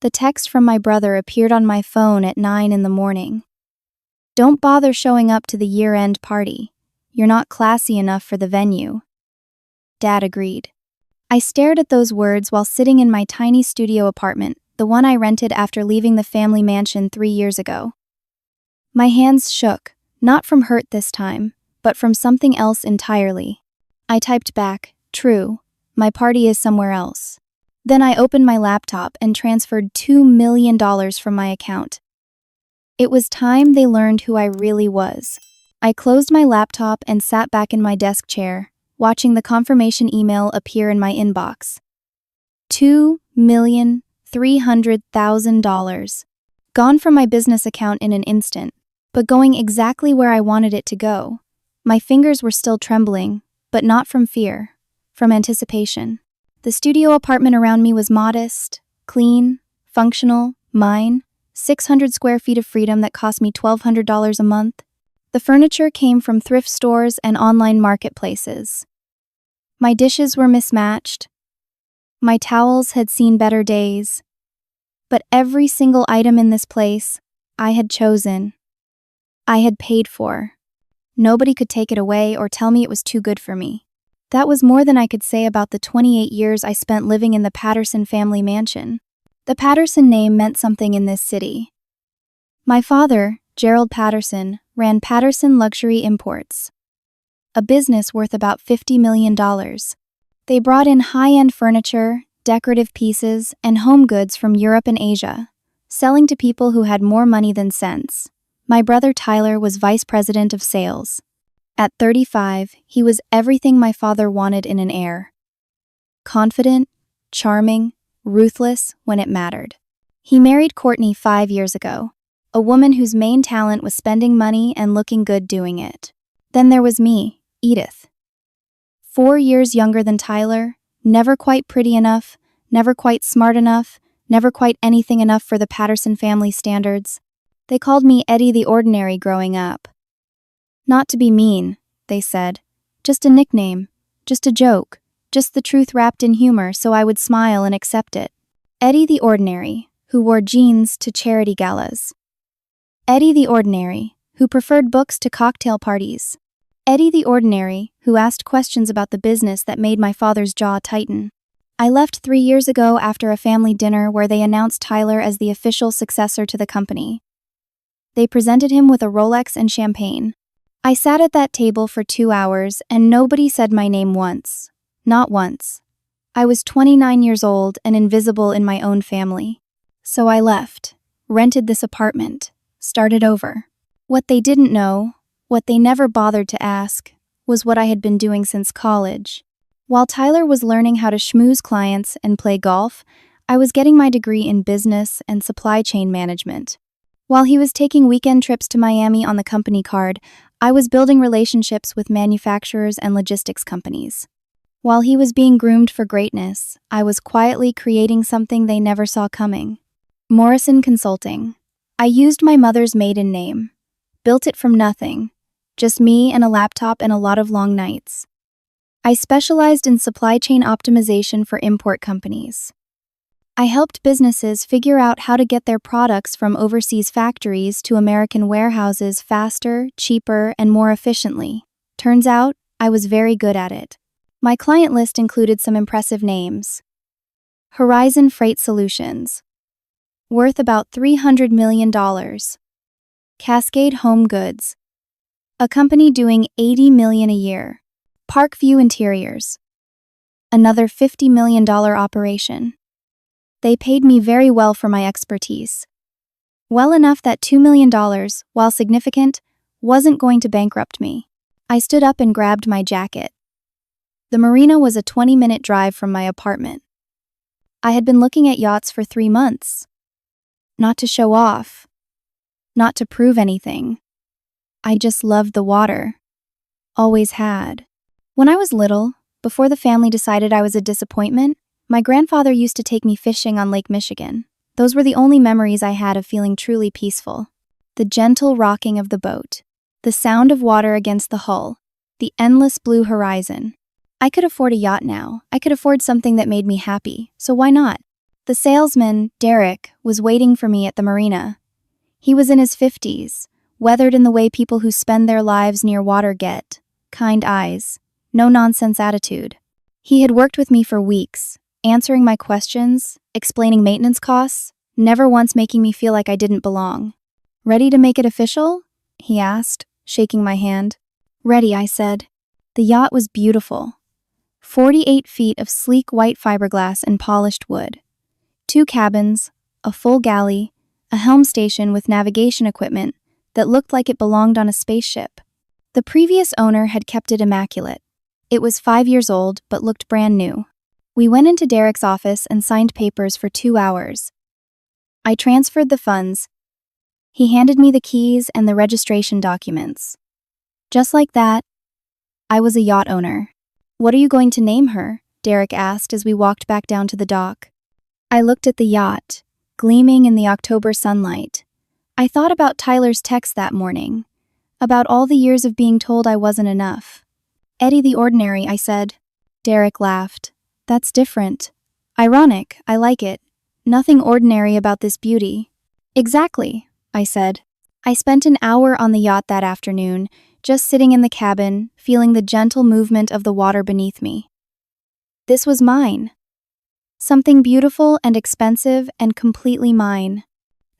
The text from my brother appeared on my phone at 9 in the morning. "Don't bother showing up to the year-end party. You're not classy enough for the venue." Dad agreed. I stared at those words while sitting in my tiny studio apartment, the one I rented after leaving the family mansion 3 years ago. My hands shook, not from hurt this time, but from something else entirely. I typed back, "True, my party is somewhere else." Then I opened my laptop and transferred $2 million from my account. It was time they learned who I really was. I closed my laptop and sat back in my desk chair, watching the confirmation email appear in my inbox. $2,300,000. Gone from my business account in an instant, but going exactly where I wanted it to go. My fingers were still trembling, but not from fear, from anticipation. The studio apartment around me was modest, clean, functional, mine, 600 square feet of freedom that cost me $1,200 a month. The furniture came from thrift stores and online marketplaces. My dishes were mismatched. My towels had seen better days. But every single item in this place, I had chosen. I had paid for. Nobody could take it away or tell me it was too good for me. That was more than I could say about the 28 years I spent living in the Patterson family mansion. The Patterson name meant something in this city. My father, Gerald Patterson, ran Patterson Luxury Imports, a business worth about $50 million. They brought in high-end furniture, decorative pieces, and home goods from Europe and Asia, selling to people who had more money than sense. My brother Tyler was vice president of sales. At 35, he was everything my father wanted in an heir. Confident, charming, ruthless when it mattered. He married Courtney 5 years ago, a woman whose main talent was spending money and looking good doing it. Then there was me, Edith. 4 years younger than Tyler, never quite pretty enough, never quite smart enough, never quite anything enough for the Patterson family standards. They called me Eddie the Ordinary growing up. Not to be mean, they said. Just a nickname, just a joke, just the truth wrapped in humor so I would smile and accept it. Eddie the Ordinary, who wore jeans to charity galas. Eddie the Ordinary, who preferred books to cocktail parties. Eddie the Ordinary, who asked questions about the business that made my father's jaw tighten. I left 3 years ago after a family dinner where they announced Tyler as the official successor to the company. They presented him with a Rolex and champagne. I sat at that table for 2 hours and nobody said my name once. Not once. I was 29 years old and invisible in my own family. So I left, rented this apartment, started over. What they didn't know, what they never bothered to ask, was what I had been doing since college. While Tyler was learning how to schmooze clients and play golf, I was getting my degree in business and supply chain management. While he was taking weekend trips to Miami on the company card, I was building relationships with manufacturers and logistics companies. While he was being groomed for greatness, I was quietly creating something they never saw coming. Morrison Consulting. I used my mother's maiden name. Built it from nothing. Just me and a laptop and a lot of long nights. I specialized in supply chain optimization for import companies. I helped businesses figure out how to get their products from overseas factories to American warehouses faster, cheaper, and more efficiently. Turns out, I was very good at it. My client list included some impressive names. Horizon Freight Solutions, worth about $300 million. Cascade Home Goods, a company doing $80 million a year. Parkview Interiors, another $50 million operation. They paid me very well for my expertise. Well enough that $2 million, while significant, wasn't going to bankrupt me. I stood up and grabbed my jacket. The marina was a 20-minute drive from my apartment. I had been looking at yachts for 3 months. Not to show off. Not to prove anything. I just loved the water. Always had. When I was little, before the family decided I was a disappointment, my grandfather used to take me fishing on Lake Michigan. Those were the only memories I had of feeling truly peaceful. The gentle rocking of the boat. The sound of water against the hull. The endless blue horizon. I could afford a yacht now. I could afford something that made me happy, so why not? The salesman, Derek, was waiting for me at the marina. He was in his 50s, weathered in the way people who spend their lives near water get. Kind eyes, no-nonsense attitude. He had worked with me for weeks, answering my questions, explaining maintenance costs, never once making me feel like I didn't belong. "Ready to make it official?" he asked, shaking my hand. "Ready," I said. The yacht was beautiful. 48 feet of sleek white fiberglass and polished wood. 2 cabins, a full galley, a helm station with navigation equipment that looked like it belonged on a spaceship. The previous owner had kept it immaculate. It was 5 years old, but looked brand new. We went into Derek's office and signed papers for 2 hours. I transferred the funds. He handed me the keys and the registration documents. Just like that, I was a yacht owner. "What are you going to name her?" Derek asked as we walked back down to the dock. I looked at the yacht, gleaming in the October sunlight. I thought about Tyler's text that morning, about all the years of being told I wasn't enough. "Eddie the Ordinary," I said. Derek laughed. "That's different. Ironic, I like it. Nothing ordinary about this beauty." "Exactly," I said. I spent an hour on the yacht that afternoon, just sitting in the cabin, feeling the gentle movement of the water beneath me. This was mine. Something beautiful and expensive and completely mine.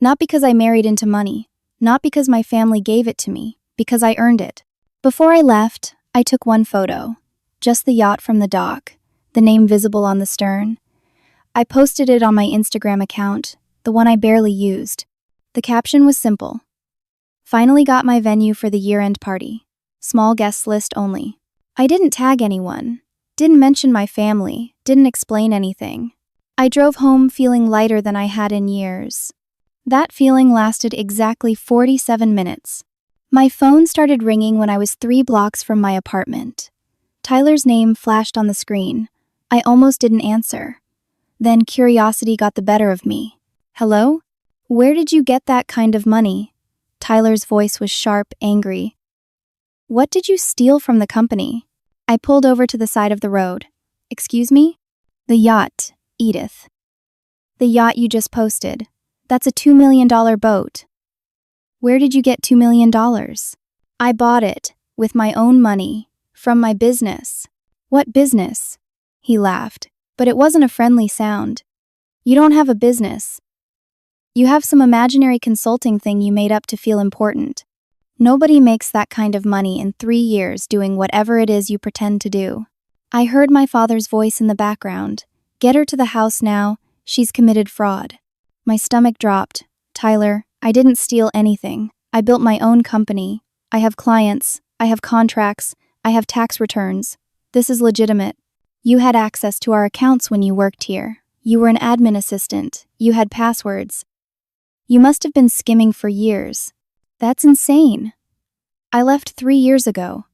Not because I married into money, not because my family gave it to me, because I earned it. Before I left, I took one photo, just the yacht from the dock, the name visible on the stern. I posted it on my Instagram account, the one I barely used. The caption was simple. "Finally got my venue for the year-end party. Small guest list only." I didn't tag anyone, didn't mention my family, didn't explain anything. I drove home feeling lighter than I had in years. That feeling lasted exactly 47 minutes. My phone started ringing when I was 3 blocks from my apartment. Tyler's name flashed on the screen. I almost didn't answer. Then curiosity got the better of me. "Hello? Where did you get that kind of money?" Tyler's voice was sharp, angry. "What did you steal from the company?" I pulled over to the side of the road. "Excuse me?" "The yacht, Edith." "The yacht you just posted. That's a $2 million boat." "Where did you get $2 million? "I bought it, with my own money, from my business." "What business?" He laughed, but it wasn't a friendly sound. "You don't have a business. You have some imaginary consulting thing you made up to feel important. Nobody makes that kind of money in 3 years doing whatever it is you pretend to do." I heard my father's voice in the background. "Get her to the house now, she's committed fraud." My stomach dropped. "Tyler, I didn't steal anything. I built my own company. I have clients, I have contracts, I have tax returns. This is legitimate. You had access to our accounts when you worked here. You were an admin assistant. You had passwords. You must have been skimming for years. That's insane. I left 3 years ago.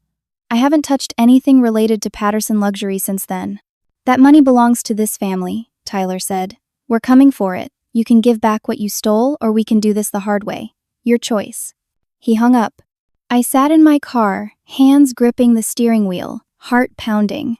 I haven't touched anything related to Patterson Luxury since then." "That money belongs to this family," Tyler said. "We're coming for it. You can give back what you stole, or we can do this the hard way. Your choice." He hung up. I sat in my car, hands gripping the steering wheel, heart pounding.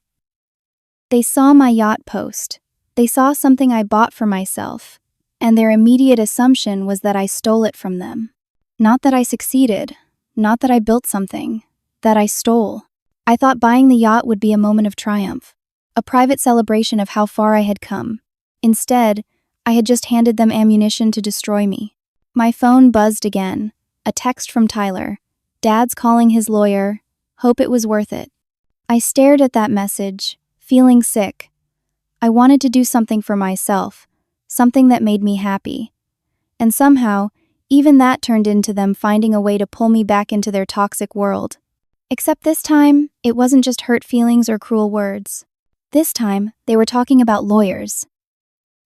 They saw my yacht post. They saw something I bought for myself, and their immediate assumption was that I stole it from them. Not that I succeeded, not that I built something, that I stole. I thought buying the yacht would be a moment of triumph, a private celebration of how far I had come. Instead, I had just handed them ammunition to destroy me. My phone buzzed again, a text from Tyler. "Dad's calling his lawyer. Hope it was worth it." I stared at that message, feeling sick. I wanted to do something for myself, something that made me happy. And somehow, even that turned into them finding a way to pull me back into their toxic world. Except this time, it wasn't just hurt feelings or cruel words. This time, they were talking about lawyers.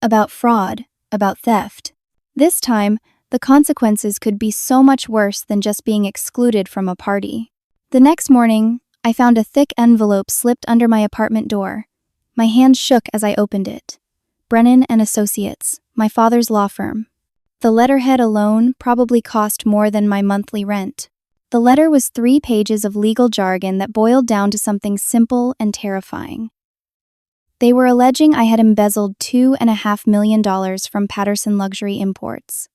About fraud, about theft. This time, the consequences could be so much worse than just being excluded from a party. The next morning, I found a thick envelope slipped under my apartment door. My hand shook as I opened it. Brennan and Associates, my father's law firm. The letterhead alone probably cost more than my monthly rent. The letter was 3 pages of legal jargon that boiled down to something simple and terrifying. They were alleging I had embezzled $2.5 million from Patterson Luxury Imports.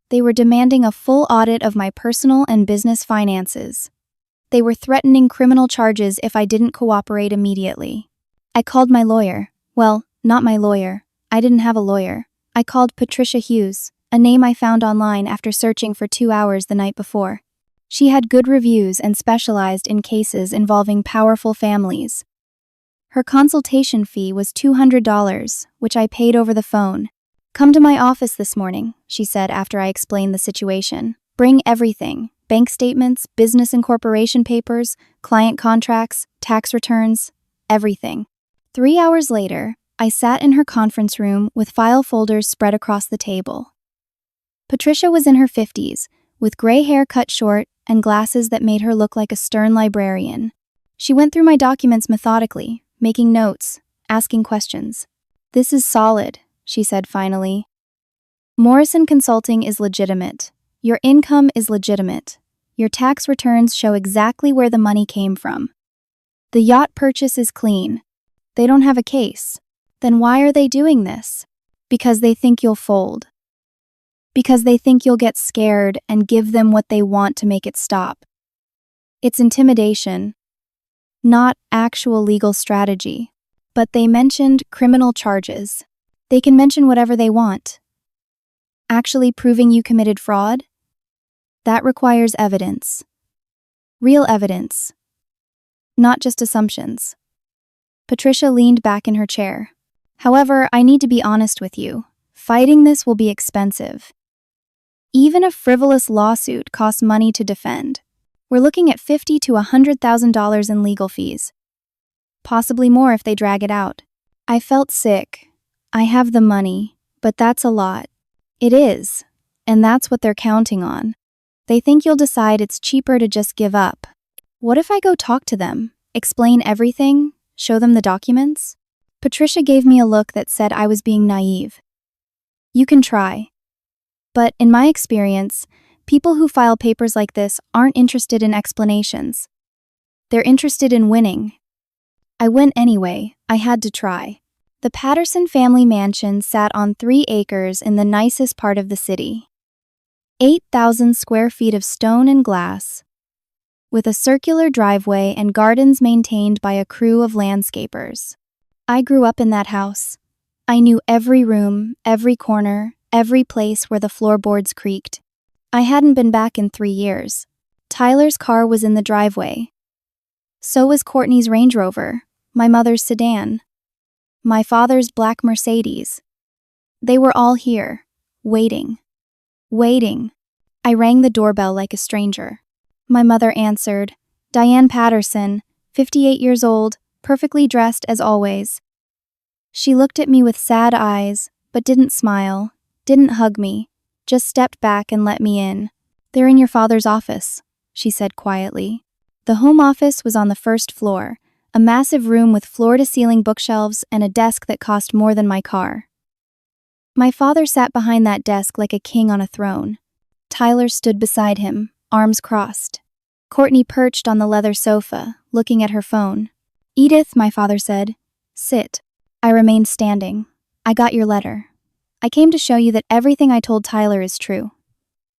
They were demanding a full audit of my personal and business finances. They were threatening criminal charges if I didn't cooperate immediately. I called my lawyer. Well, not my lawyer. I didn't have a lawyer. I called Patricia Hughes, a name I found online after searching for 2 hours the night before. She had good reviews and specialized in cases involving powerful families. Her consultation fee was $200, which I paid over the phone. "Come to my office this morning," she said after I explained the situation. "Bring everything: bank statements, business incorporation papers, client contracts, tax returns, everything." 3 hours later, I sat in her conference room with file folders spread across the table. Patricia was in her 50s, with gray hair cut short and glasses that made her look like a stern librarian. She went through my documents methodically, making notes, asking questions. "This is solid," she said finally. "Morrison Consulting is legitimate. Your income is legitimate. Your tax returns show exactly where the money came from. The yacht purchase is clean. They don't have a case. Then why are they doing this? Because they think you'll fold. Because they think you'll get scared and give them what they want to make it stop. It's intimidation, not actual legal strategy. But they mentioned criminal charges. They can mention whatever they want. Actually proving you committed fraud? That requires evidence. Real evidence. Not just assumptions." Patricia leaned back in her chair. "However, I need to be honest with you. Fighting this will be expensive. Even a frivolous lawsuit costs money to defend. We're looking at $50,000 to $100,000 in legal fees. Possibly more if they drag it out." I felt sick. I have the money, but that's a lot. It is, and that's what they're counting on. They think you'll decide it's cheaper to just give up. What if I go talk to them, explain everything, show them the documents? Patricia gave me a look that said I was being naive. "You can try. But in my experience, people who file papers like this aren't interested in explanations. They're interested in winning." I went anyway. I had to try. The Patterson family mansion sat on 3 acres in the nicest part of the city. 8,000 square feet of stone and glass, with a circular driveway and gardens maintained by a crew of landscapers. I grew up in that house. I knew every room, every corner, every place where the floorboards creaked. I hadn't been back in 3 years. Tyler's car was in the driveway. So was Courtney's Range Rover, my mother's sedan, my father's black Mercedes. They were all here, waiting. I rang the doorbell like a stranger. My mother answered. Diane Patterson, 58 years old, perfectly dressed as always. She looked at me with sad eyes, but didn't smile, didn't hug me, just stepped back and let me in. "They're in your father's office," she said quietly. The home office was on the first floor, a massive room with floor-to-ceiling bookshelves and a desk that cost more than my car. My father sat behind that desk like a king on a throne. Tyler stood beside him, arms crossed. Courtney perched on the leather sofa, looking at her phone. "Edith," my father said, "sit." I remained standing. "I got your letter. I came to show you that everything I told Tyler is true."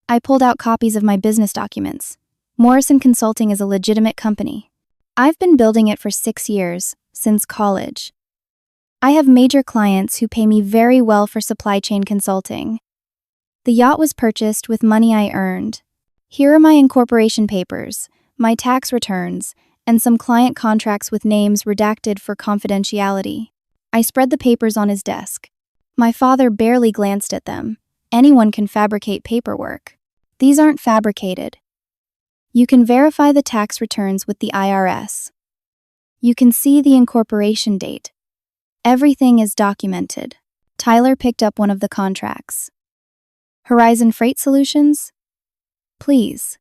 I pulled out copies of my business documents. Morrison Consulting is a legitimate company. I've been building it for 6 years, since college. I have major clients who pay me very well for supply chain consulting. The yacht was purchased with money I earned. Here are my incorporation papers, my tax returns, and some client contracts with names redacted for confidentiality. I spread the papers on his desk. My father barely glanced at them. Anyone can fabricate paperwork. These aren't fabricated. You can verify the tax returns with the IRS. You can see the incorporation date. Everything is documented. Tyler picked up one of the contracts. Horizon Freight Solutions? Please.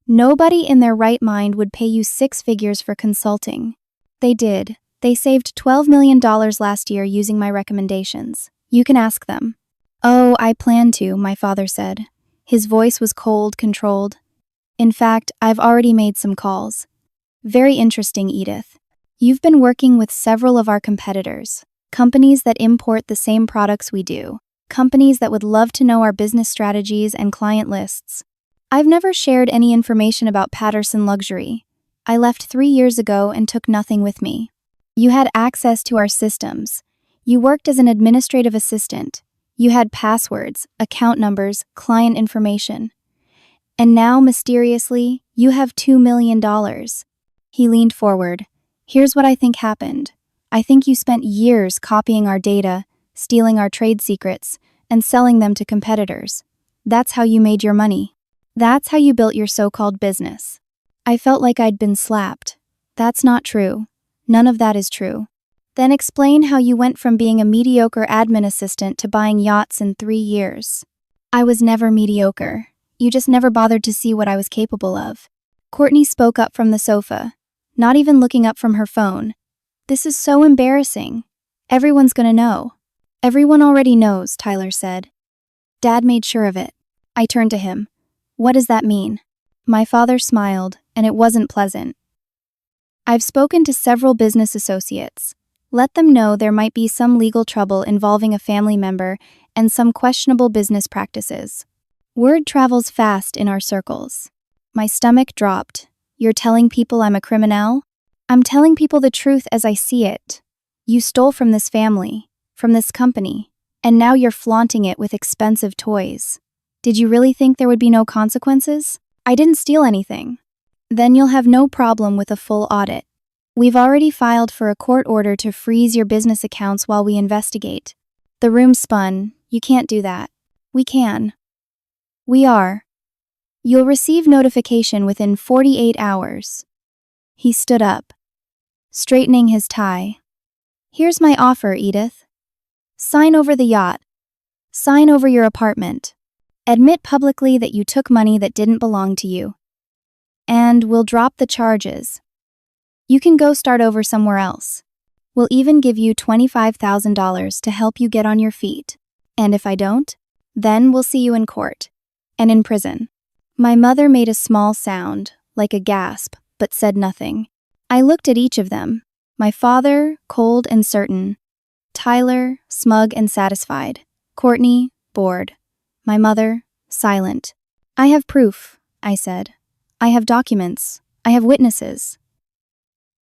Nobody in their right mind would pay you 6 figures for consulting. They did. They saved $12 million last year using my recommendations. You can ask them. "Oh, I plan to," my father said. His voice was cold, controlled. "In fact, I've already made some calls. Very interesting, Edith. You've been working with several of our competitors. companies that import the same products we do, companies that would love to know our business strategies and client lists. I've never shared any information about Patterson Luxury. I left 3 years ago and took nothing with me. You had access to our systems. You worked as an administrative assistant. You had passwords, account numbers, client information. And now, mysteriously, you have $2 million. He leaned forward. Here's what I think happened. I think you spent years copying our data, stealing our trade secrets, and selling them to competitors. That's how you made your money. That's how you built your so-called business. I felt like I'd been slapped. That's not true. None of that is true. Then explain how you went from being a mediocre admin assistant to buying yachts in 3 years. I was never mediocre. You just never bothered to see what I was capable of. Courtney spoke up from the sofa, not even looking up from her phone. This is so embarrassing. Everyone's gonna know. Everyone already knows, Tyler said. Dad made sure of it. I turned to him. What does that mean? My father smiled, and it wasn't pleasant. I've spoken to several business associates. Let them know there might be some legal trouble involving a family member and some questionable business practices. Word travels fast in our circles. My stomach dropped. You're telling people I'm a criminal? I'm telling people the truth as I see it. You stole from this family, from this company, and now you're flaunting it with expensive toys. Did you really think there would be no consequences? I didn't steal anything. Then you'll have no problem with a full audit. We've already filed for a court order to freeze your business accounts while we investigate. The room spun. You can't do that. We can. We are. You'll receive notification within 48 hours. He stood up, straightening his tie. Here's my offer, Edith. Sign over the yacht. Sign over your apartment. Admit publicly that you took money that didn't belong to you. And we'll drop the charges. You can go start over somewhere else. We'll even give you $25,000 to help you get on your feet. And if I don't, then we'll see you in court. And in prison. My mother made a small sound, like a gasp, but said nothing. I looked at each of them. My father, cold and certain. Tyler, smug and satisfied. Courtney, bored. My mother, silent. I have proof, I said. I have documents. I have witnesses.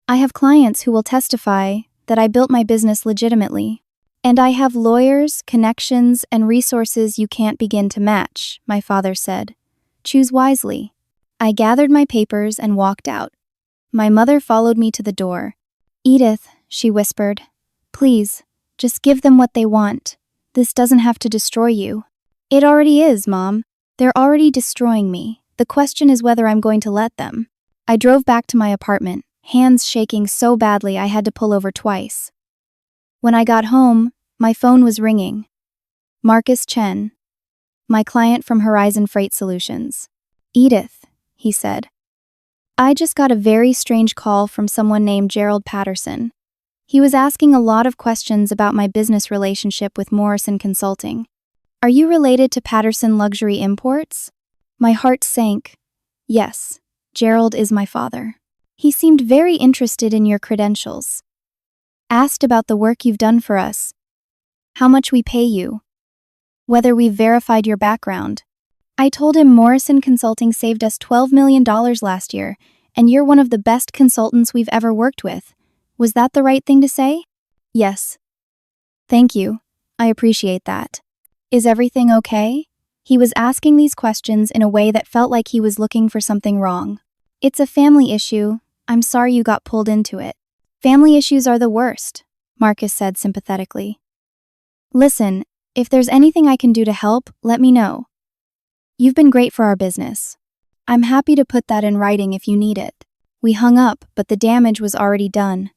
I have clients who will testify that I built my business legitimately. And I have lawyers, connections, and resources you can't begin to match, my father said. Choose wisely. I gathered my papers and walked out. My mother followed me to the door. Edith, she whispered, please, just give them what they want. This doesn't have to destroy you. It already is, Mom. They're already destroying me. The question is whether I'm going to let them. I drove back to my apartment, hands shaking so badly I had to pull over twice. When I got home, my phone was ringing. Marcus Chen, my client from Horizon Freight Solutions. Edith, he said. I just got a very strange call from someone named Gerald Patterson. He was asking a lot of questions about my business relationship with Morrison Consulting. Are you related to Patterson Luxury Imports? My heart sank. Yes, Gerald is my father. He seemed very interested in your credentials. Asked about the work you've done for us. How much we pay you. Whether we've verified your background. I told him Morrison Consulting saved us $12 million last year, and you're one of the best consultants we've ever worked with. Was that the right thing to say? Yes. Thank you. I appreciate that. Is everything okay? He was asking these questions in a way that felt like he was looking for something wrong. It's a family issue. I'm sorry you got pulled into it. Family issues are the worst, Marcus said sympathetically. Listen, if there's anything I can do to help, let me know. You've been great for our business. I'm happy to put that in writing if you need it. We hung up, but the damage was already done.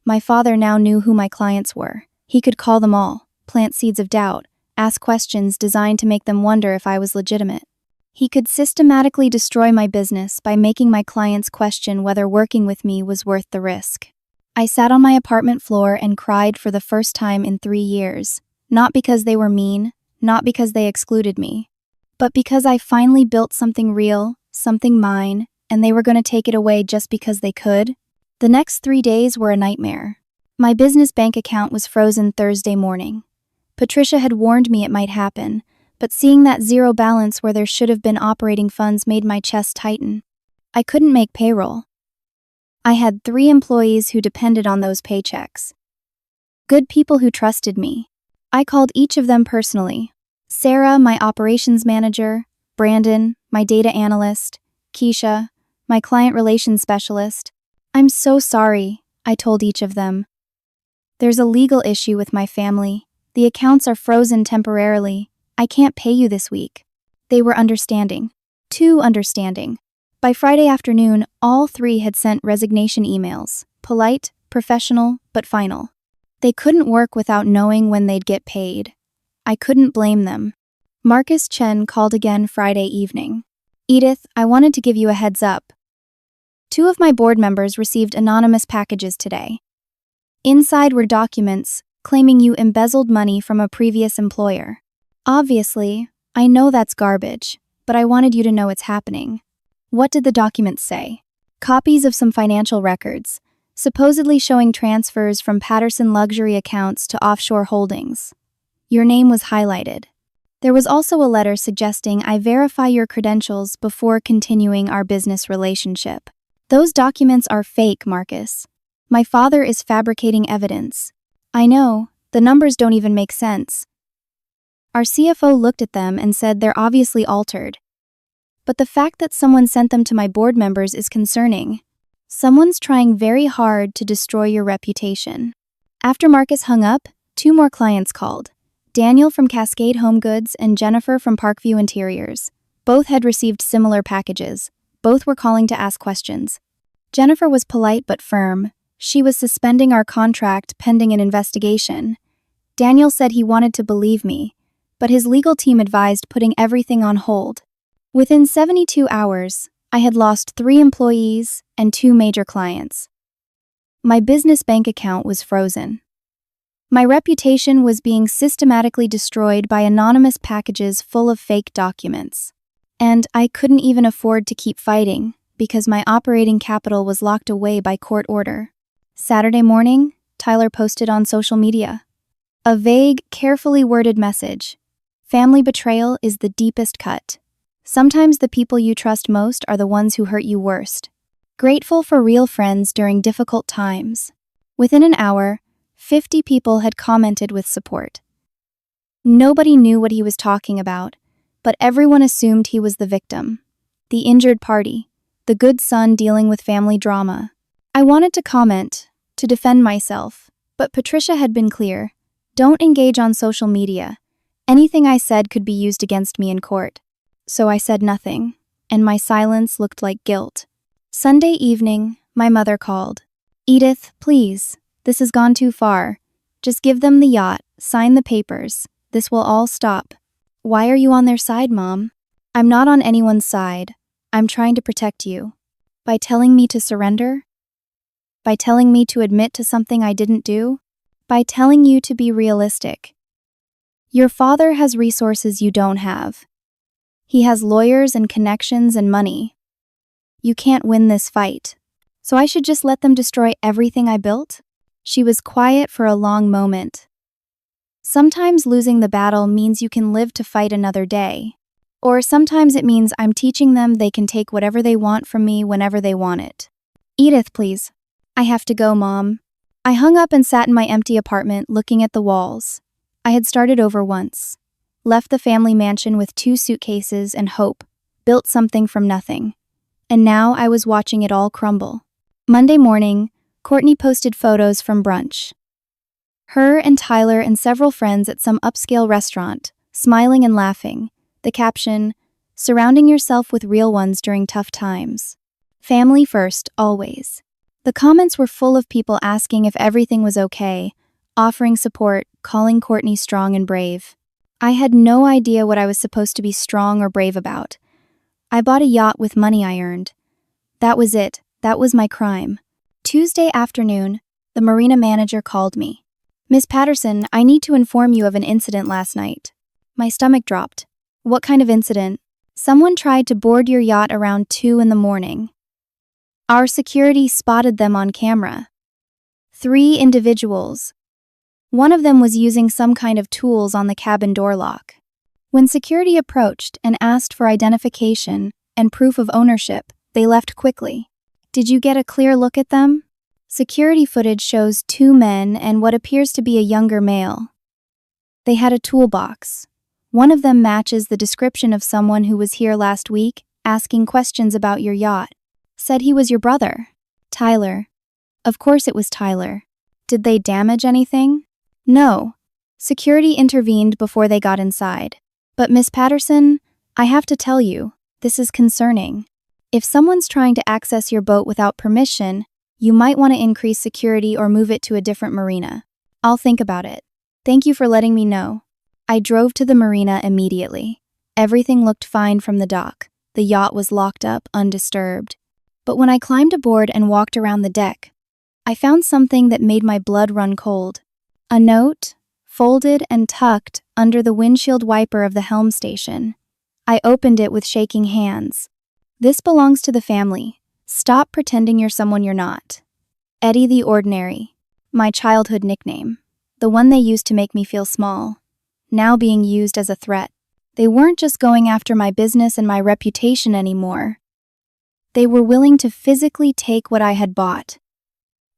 My father now knew who my clients were. He could call them all, plant seeds of doubt, ask questions designed to make them wonder if I was legitimate. He could systematically destroy my business by making my clients question whether working with me was worth the risk. I sat on my apartment floor and cried for the first time in 3 years, not because they were mean, not because they excluded me, but because I finally built something real, something mine, and they were going to take it away just because they could. The next 3 days were a nightmare. My business bank account was frozen Thursday morning. Patricia had warned me it might happen, but seeing that zero balance where there should have been operating funds made my chest tighten. I couldn't make payroll. I had 3 employees who depended on those paychecks. Good people who trusted me. I called each of them personally. Sarah, my operations manager, Brandon, my data analyst, Keisha, my client relations specialist. I'm so sorry, I told each of them. There's a legal issue with my family. The accounts are frozen temporarily. I can't pay you this week. They were understanding. Too understanding. By Friday afternoon, all 3 had sent resignation emails. Polite, professional, but final. They couldn't work without knowing when they'd get paid. I couldn't blame them. Marcus Chen called again Friday evening. Edith, I wanted to give you a heads up. 2 of my board members received anonymous packages today. Inside were documents claiming you embezzled money from a previous employer. Obviously, I know that's garbage, but I wanted you to know it's happening. What did the documents say? Copies of some financial records, supposedly showing transfers from Patterson luxury accounts to offshore holdings. Your name was highlighted. There was also a letter suggesting I verify your credentials before continuing our business relationship. Those documents are fake, Marcus. My father is fabricating evidence. I know, the numbers don't even make sense. Our CFO looked at them and said they're obviously altered. But the fact that someone sent them to my board members is concerning. Someone's trying very hard to destroy your reputation. After Marcus hung up, 2 more clients called. Daniel from Cascade Home Goods and Jennifer from Parkview Interiors. Both had received similar packages. Both were calling to ask questions. Jennifer was polite but firm. She was suspending our contract pending an investigation. Daniel said he wanted to believe me, but his legal team advised putting everything on hold. Within 72 hours, I had lost 3 employees and 2 major clients. My business bank account was frozen. My reputation was being systematically destroyed by anonymous packages full of fake documents. And I couldn't even afford to keep fighting because my operating capital was locked away by court order. Saturday morning, Tyler posted on social media. A vague, carefully worded message. Family betrayal is the deepest cut. Sometimes the people you trust most are the ones who hurt you worst. Grateful for real friends during difficult times. Within an hour, 50 people had commented with support. Nobody knew what he was talking about, but everyone assumed he was the victim. The injured party. The good son dealing with family drama. I wanted to comment, to defend myself, but Patricia had been clear. Don't engage on social media. Anything I said could be used against me in court. So I said nothing, and my silence looked like guilt. Sunday evening, my mother called. Edith, please, this has gone too far. Just give them the yacht, sign the papers. This will all stop. Why are you on their side, Mom? I'm not on anyone's side. I'm trying to protect you. By telling me to surrender? By telling me to admit to something I didn't do? By telling you to be realistic. Your father has resources you don't have. He has lawyers and connections and money. You can't win this fight. So I should just let them destroy everything I built? She was quiet for a long moment. Sometimes losing the battle means you can live to fight another day. Or sometimes it means I'm teaching them they can take whatever they want from me whenever they want it. Edith, please. I have to go, Mom. I hung up and sat in my empty apartment looking at the walls. I had started over once. Left the family mansion with 2 suitcases and hope. Built something from nothing. And now I was watching it all crumble. Monday morning, Courtney posted photos from brunch. Her and Tyler and several friends at some upscale restaurant, smiling and laughing. The caption, surrounding yourself with real ones during tough times. Family first, always. The comments were full of people asking if everything was okay, offering support, calling Courtney strong and brave. I had no idea what I was supposed to be strong or brave about. I bought a yacht with money I earned. That was it. That was my crime. Tuesday afternoon, the marina manager called me. Miss Patterson, I need to inform you of an incident last night. My stomach dropped. What kind of incident? Someone tried to board your yacht around 2 in the morning. Our security spotted them on camera. 3 individuals. One of them was using some kind of tools on the cabin door lock. When security approached and asked for identification and proof of ownership, they left quickly. Did you get a clear look at them? Security footage shows 2 men and what appears to be a younger male. They had a toolbox. One of them matches the description of someone who was here last week, asking questions about your yacht. Said he was your brother. Tyler. Of course it was Tyler. Did they damage anything? No. Security intervened before they got inside. But Miss Patterson, I have to tell you, this is concerning. If someone's trying to access your boat without permission, you might want to increase security or move it to a different marina. I'll think about it. Thank you for letting me know. I drove to the marina immediately. Everything looked fine from the dock. The yacht was locked up, undisturbed. But when I climbed aboard and walked around the deck, I found something that made my blood run cold. A note, folded and tucked under the windshield wiper of the helm station. I opened it with shaking hands. This belongs to the family. Stop pretending you're someone you're not. Eddie the Ordinary, my childhood nickname, the one they used to make me feel small, now being used as a threat. They weren't just going after my business and my reputation anymore. They were willing to physically take what I had bought.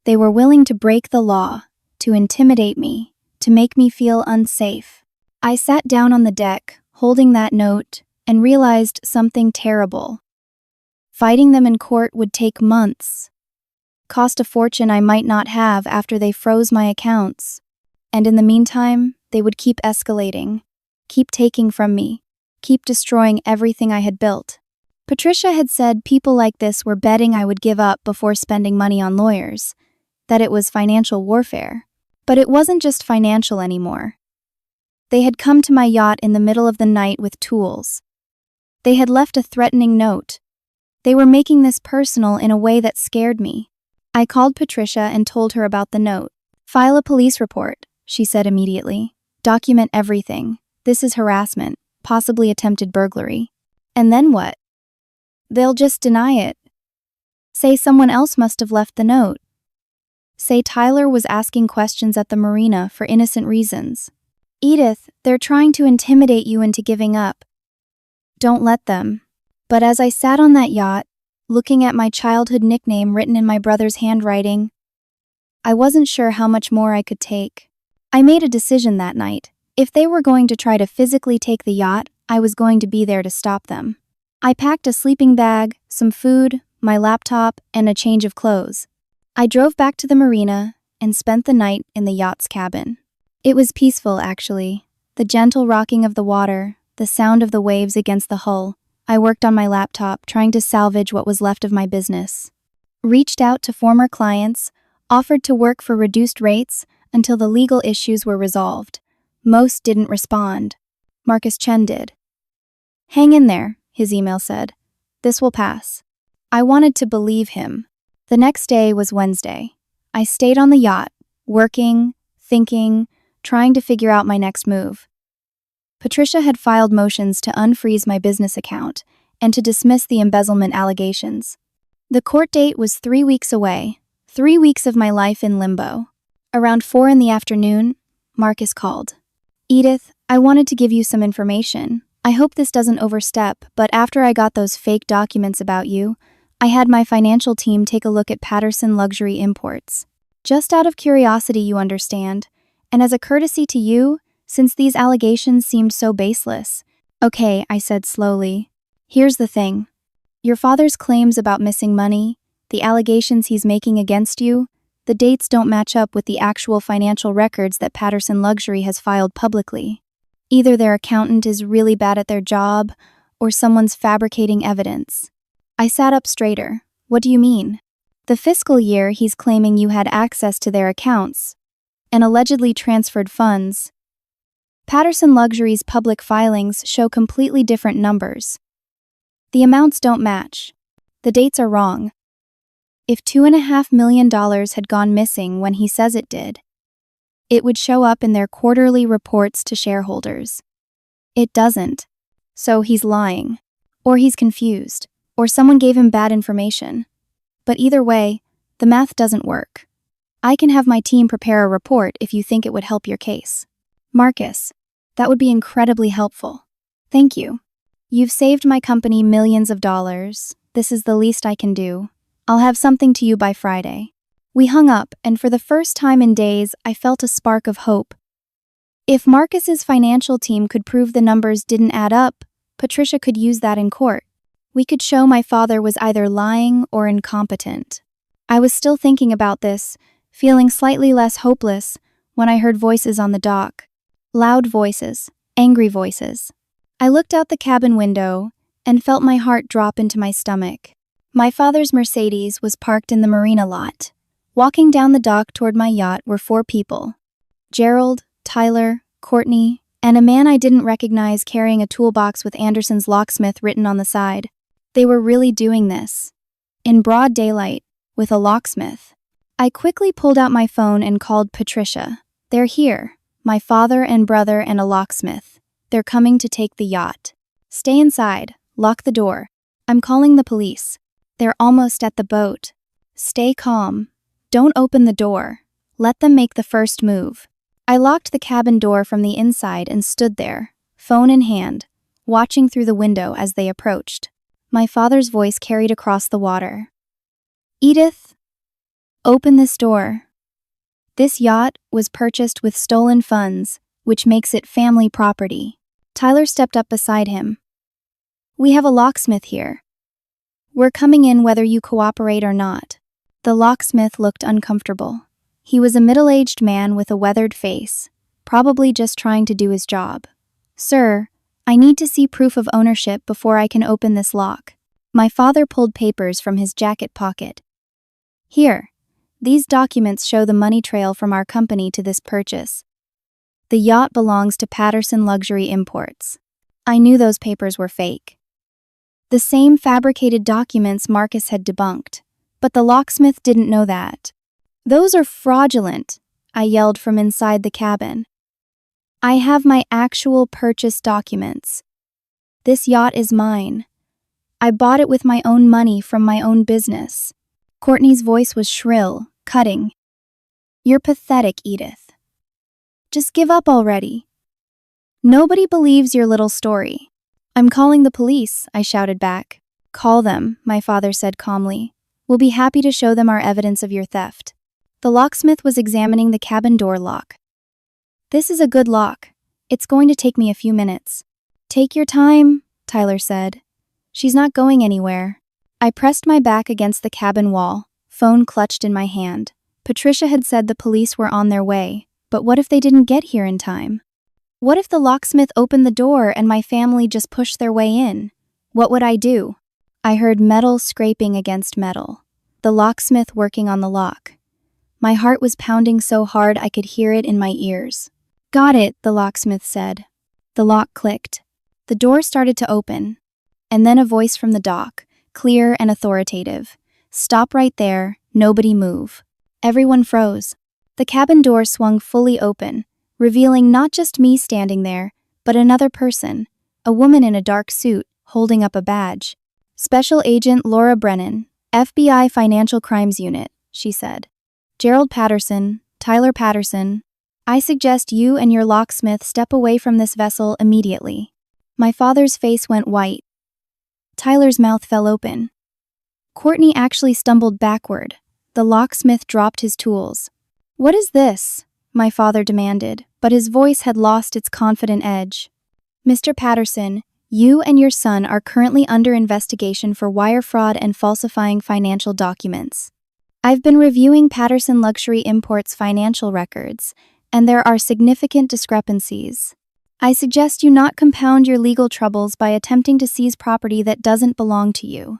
They were willing to break the law, to intimidate me, to make me feel unsafe. I sat down on the deck, holding that note, and realized something terrible. Fighting them in court would take months. Cost a fortune I might not have after they froze my accounts. And in the meantime, they would keep escalating, keep taking from me, keep destroying everything I had built. Patricia had said people like this were betting I would give up before spending money on lawyers, that it was financial warfare. But it wasn't just financial anymore. They had come to my yacht in the middle of the night with tools. They had left a threatening note. They were making this personal in a way that scared me. I called Patricia and told her about the note. File a police report, she said immediately. Document everything. This is harassment, possibly attempted burglary. And then what? They'll just deny it. Say someone else must have left the note. Say Tyler was asking questions at the marina for innocent reasons. Edith, they're trying to intimidate you into giving up. Don't let them. But as I sat on that yacht, looking at my childhood nickname written in my brother's handwriting, I wasn't sure how much more I could take. I made a decision that night. If they were going to try to physically take the yacht, I was going to be there to stop them. I packed a sleeping bag, some food, my laptop, and a change of clothes. I drove back to the marina and spent the night in the yacht's cabin. It was peaceful, actually. The gentle rocking of the water, the sound of the waves against the hull. I worked on my laptop, trying to salvage what was left of my business. Reached out to former clients, offered to work for reduced rates until the legal issues were resolved. Most didn't respond. Marcus Chen did. Hang in there, his email said. This will pass. I wanted to believe him. The next day was Wednesday. I stayed on the yacht, working, thinking, trying to figure out my next move. Patricia had filed motions to unfreeze my business account and to dismiss the embezzlement allegations. The court date was 3 weeks away, 3 weeks of my life in limbo. Around 4 p.m, Marcus called. Edith, I wanted to give you some information. I hope this doesn't overstep, but after I got those fake documents about you, I had my financial team take a look at Patterson Luxury Imports. Just out of curiosity, you understand, and as a courtesy to you, since these allegations seemed so baseless. Okay, I said slowly. Here's the thing. Your father's claims about missing money, the allegations he's making against you, the dates don't match up with the actual financial records that Patterson Luxury has filed publicly. Either their accountant is really bad at their job, or someone's fabricating evidence. I sat up straighter. What do you mean? The fiscal year he's claiming you had access to their accounts and allegedly transferred funds. Patterson Luxury's public filings show completely different numbers. The amounts don't match. The dates are wrong. If $2.5 million had gone missing when he says it did, it would show up in their quarterly reports to shareholders. It doesn't. So he's lying. Or he's confused. Or someone gave him bad information. But either way, the math doesn't work. I can have my team prepare a report if you think it would help your case. Marcus, that would be incredibly helpful. Thank you. You've saved my company millions of dollars. This is the least I can do. I'll have something to you by Friday. We hung up, and for the first time in days, I felt a spark of hope. If Marcus's financial team could prove the numbers didn't add up, Patricia could use that in court. We could show my father was either lying or incompetent. I was still thinking about this, feeling slightly less hopeless, when I heard voices on the dock. Loud voices, angry voices. I looked out the cabin window and felt my heart drop into my stomach. My father's Mercedes was parked in the marina lot. Walking down the dock toward my yacht were 4 people. Gerald, Tyler, Courtney, and a man I didn't recognize carrying a toolbox with Anderson's locksmith written on the side. They were really doing this. In broad daylight, with a locksmith. I quickly pulled out my phone and called Patricia. They're here. My father and brother and a locksmith. They're coming to take the yacht. Stay inside. Lock the door. I'm calling the police. They're almost at the boat. Stay calm. Don't open the door. Let them make the first move. I locked the cabin door from the inside and stood there, phone in hand, watching through the window as they approached. My father's voice carried across the water. Edith, open this door. This yacht was purchased with stolen funds, which makes it family property. Tyler stepped up beside him. We have a locksmith here. We're coming in whether you cooperate or not. The locksmith looked uncomfortable. He was a middle-aged man with a weathered face, probably just trying to do his job. Sir, I need to see proof of ownership before I can open this lock. My father pulled papers from his jacket pocket. Here, these documents show the money trail from our company to this purchase. The yacht belongs to Patterson Luxury Imports. I knew those papers were fake. The same fabricated documents Marcus had debunked, but the locksmith didn't know that. Those are fraudulent, I yelled from inside the cabin. I have my actual purchase documents. This yacht is mine. I bought it with my own money from my own business. Courtney's voice was shrill, cutting. You're pathetic, Edith. Just give up already. Nobody believes your little story. I'm calling the police, I shouted back. Call them, my father said calmly. We'll be happy to show them our evidence of your theft. The locksmith was examining the cabin door lock. This is a good lock. It's going to take me a few minutes. Take your time, Tyler said. She's not going anywhere. I pressed my back against the cabin wall, phone clutched in my hand. Patricia had said the police were on their way, but what if they didn't get here in time? What if the locksmith opened the door and my family just pushed their way in? What would I do? I heard metal scraping against metal. The locksmith working on the lock. My heart was pounding so hard I could hear it in my ears. Got it, the locksmith said. The lock clicked. The door started to open. And then a voice from the dock, clear and authoritative. Stop right there, nobody move. Everyone froze. The cabin door swung fully open, revealing not just me standing there, but another person, a woman in a dark suit, holding up a badge. Special Agent Laura Brennan, FBI Financial Crimes Unit, she said. Gerald Patterson, Tyler Patterson, I suggest you and your locksmith step away from this vessel immediately. My father's face went white. Tyler's mouth fell open. Courtney actually stumbled backward. The locksmith dropped his tools. What is this? My father demanded, but his voice had lost its confident edge. Mr. Patterson, you and your son are currently under investigation for wire fraud and falsifying financial documents. I've been reviewing Patterson Luxury Imports' financial records, and there are significant discrepancies. I suggest you not compound your legal troubles by attempting to seize property that doesn't belong to you.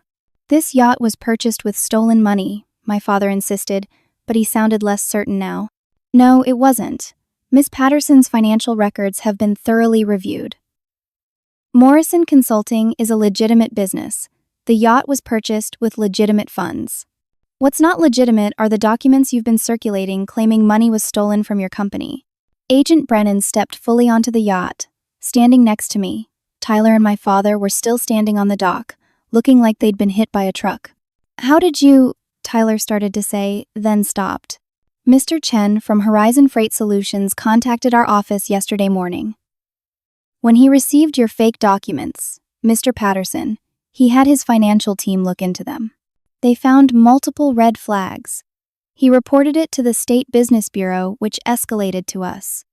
This yacht was purchased with stolen money, my father insisted, but he sounded less certain now. No, it wasn't. Miss Patterson's financial records have been thoroughly reviewed. Morrison Consulting is a legitimate business. The yacht was purchased with legitimate funds. What's not legitimate are the documents you've been circulating claiming money was stolen from your company. Agent Brennan stepped fully onto the yacht, standing next to me. Tyler and my father were still standing on the dock, looking like they'd been hit by a truck. How did you, Tyler started to say, then stopped. Mr. Chen from Horizon Freight Solutions contacted our office yesterday morning. When he received your fake documents, Mr. Patterson, he had his financial team look into them. They found multiple red flags. He reported it to the State Business Bureau, which escalated to us.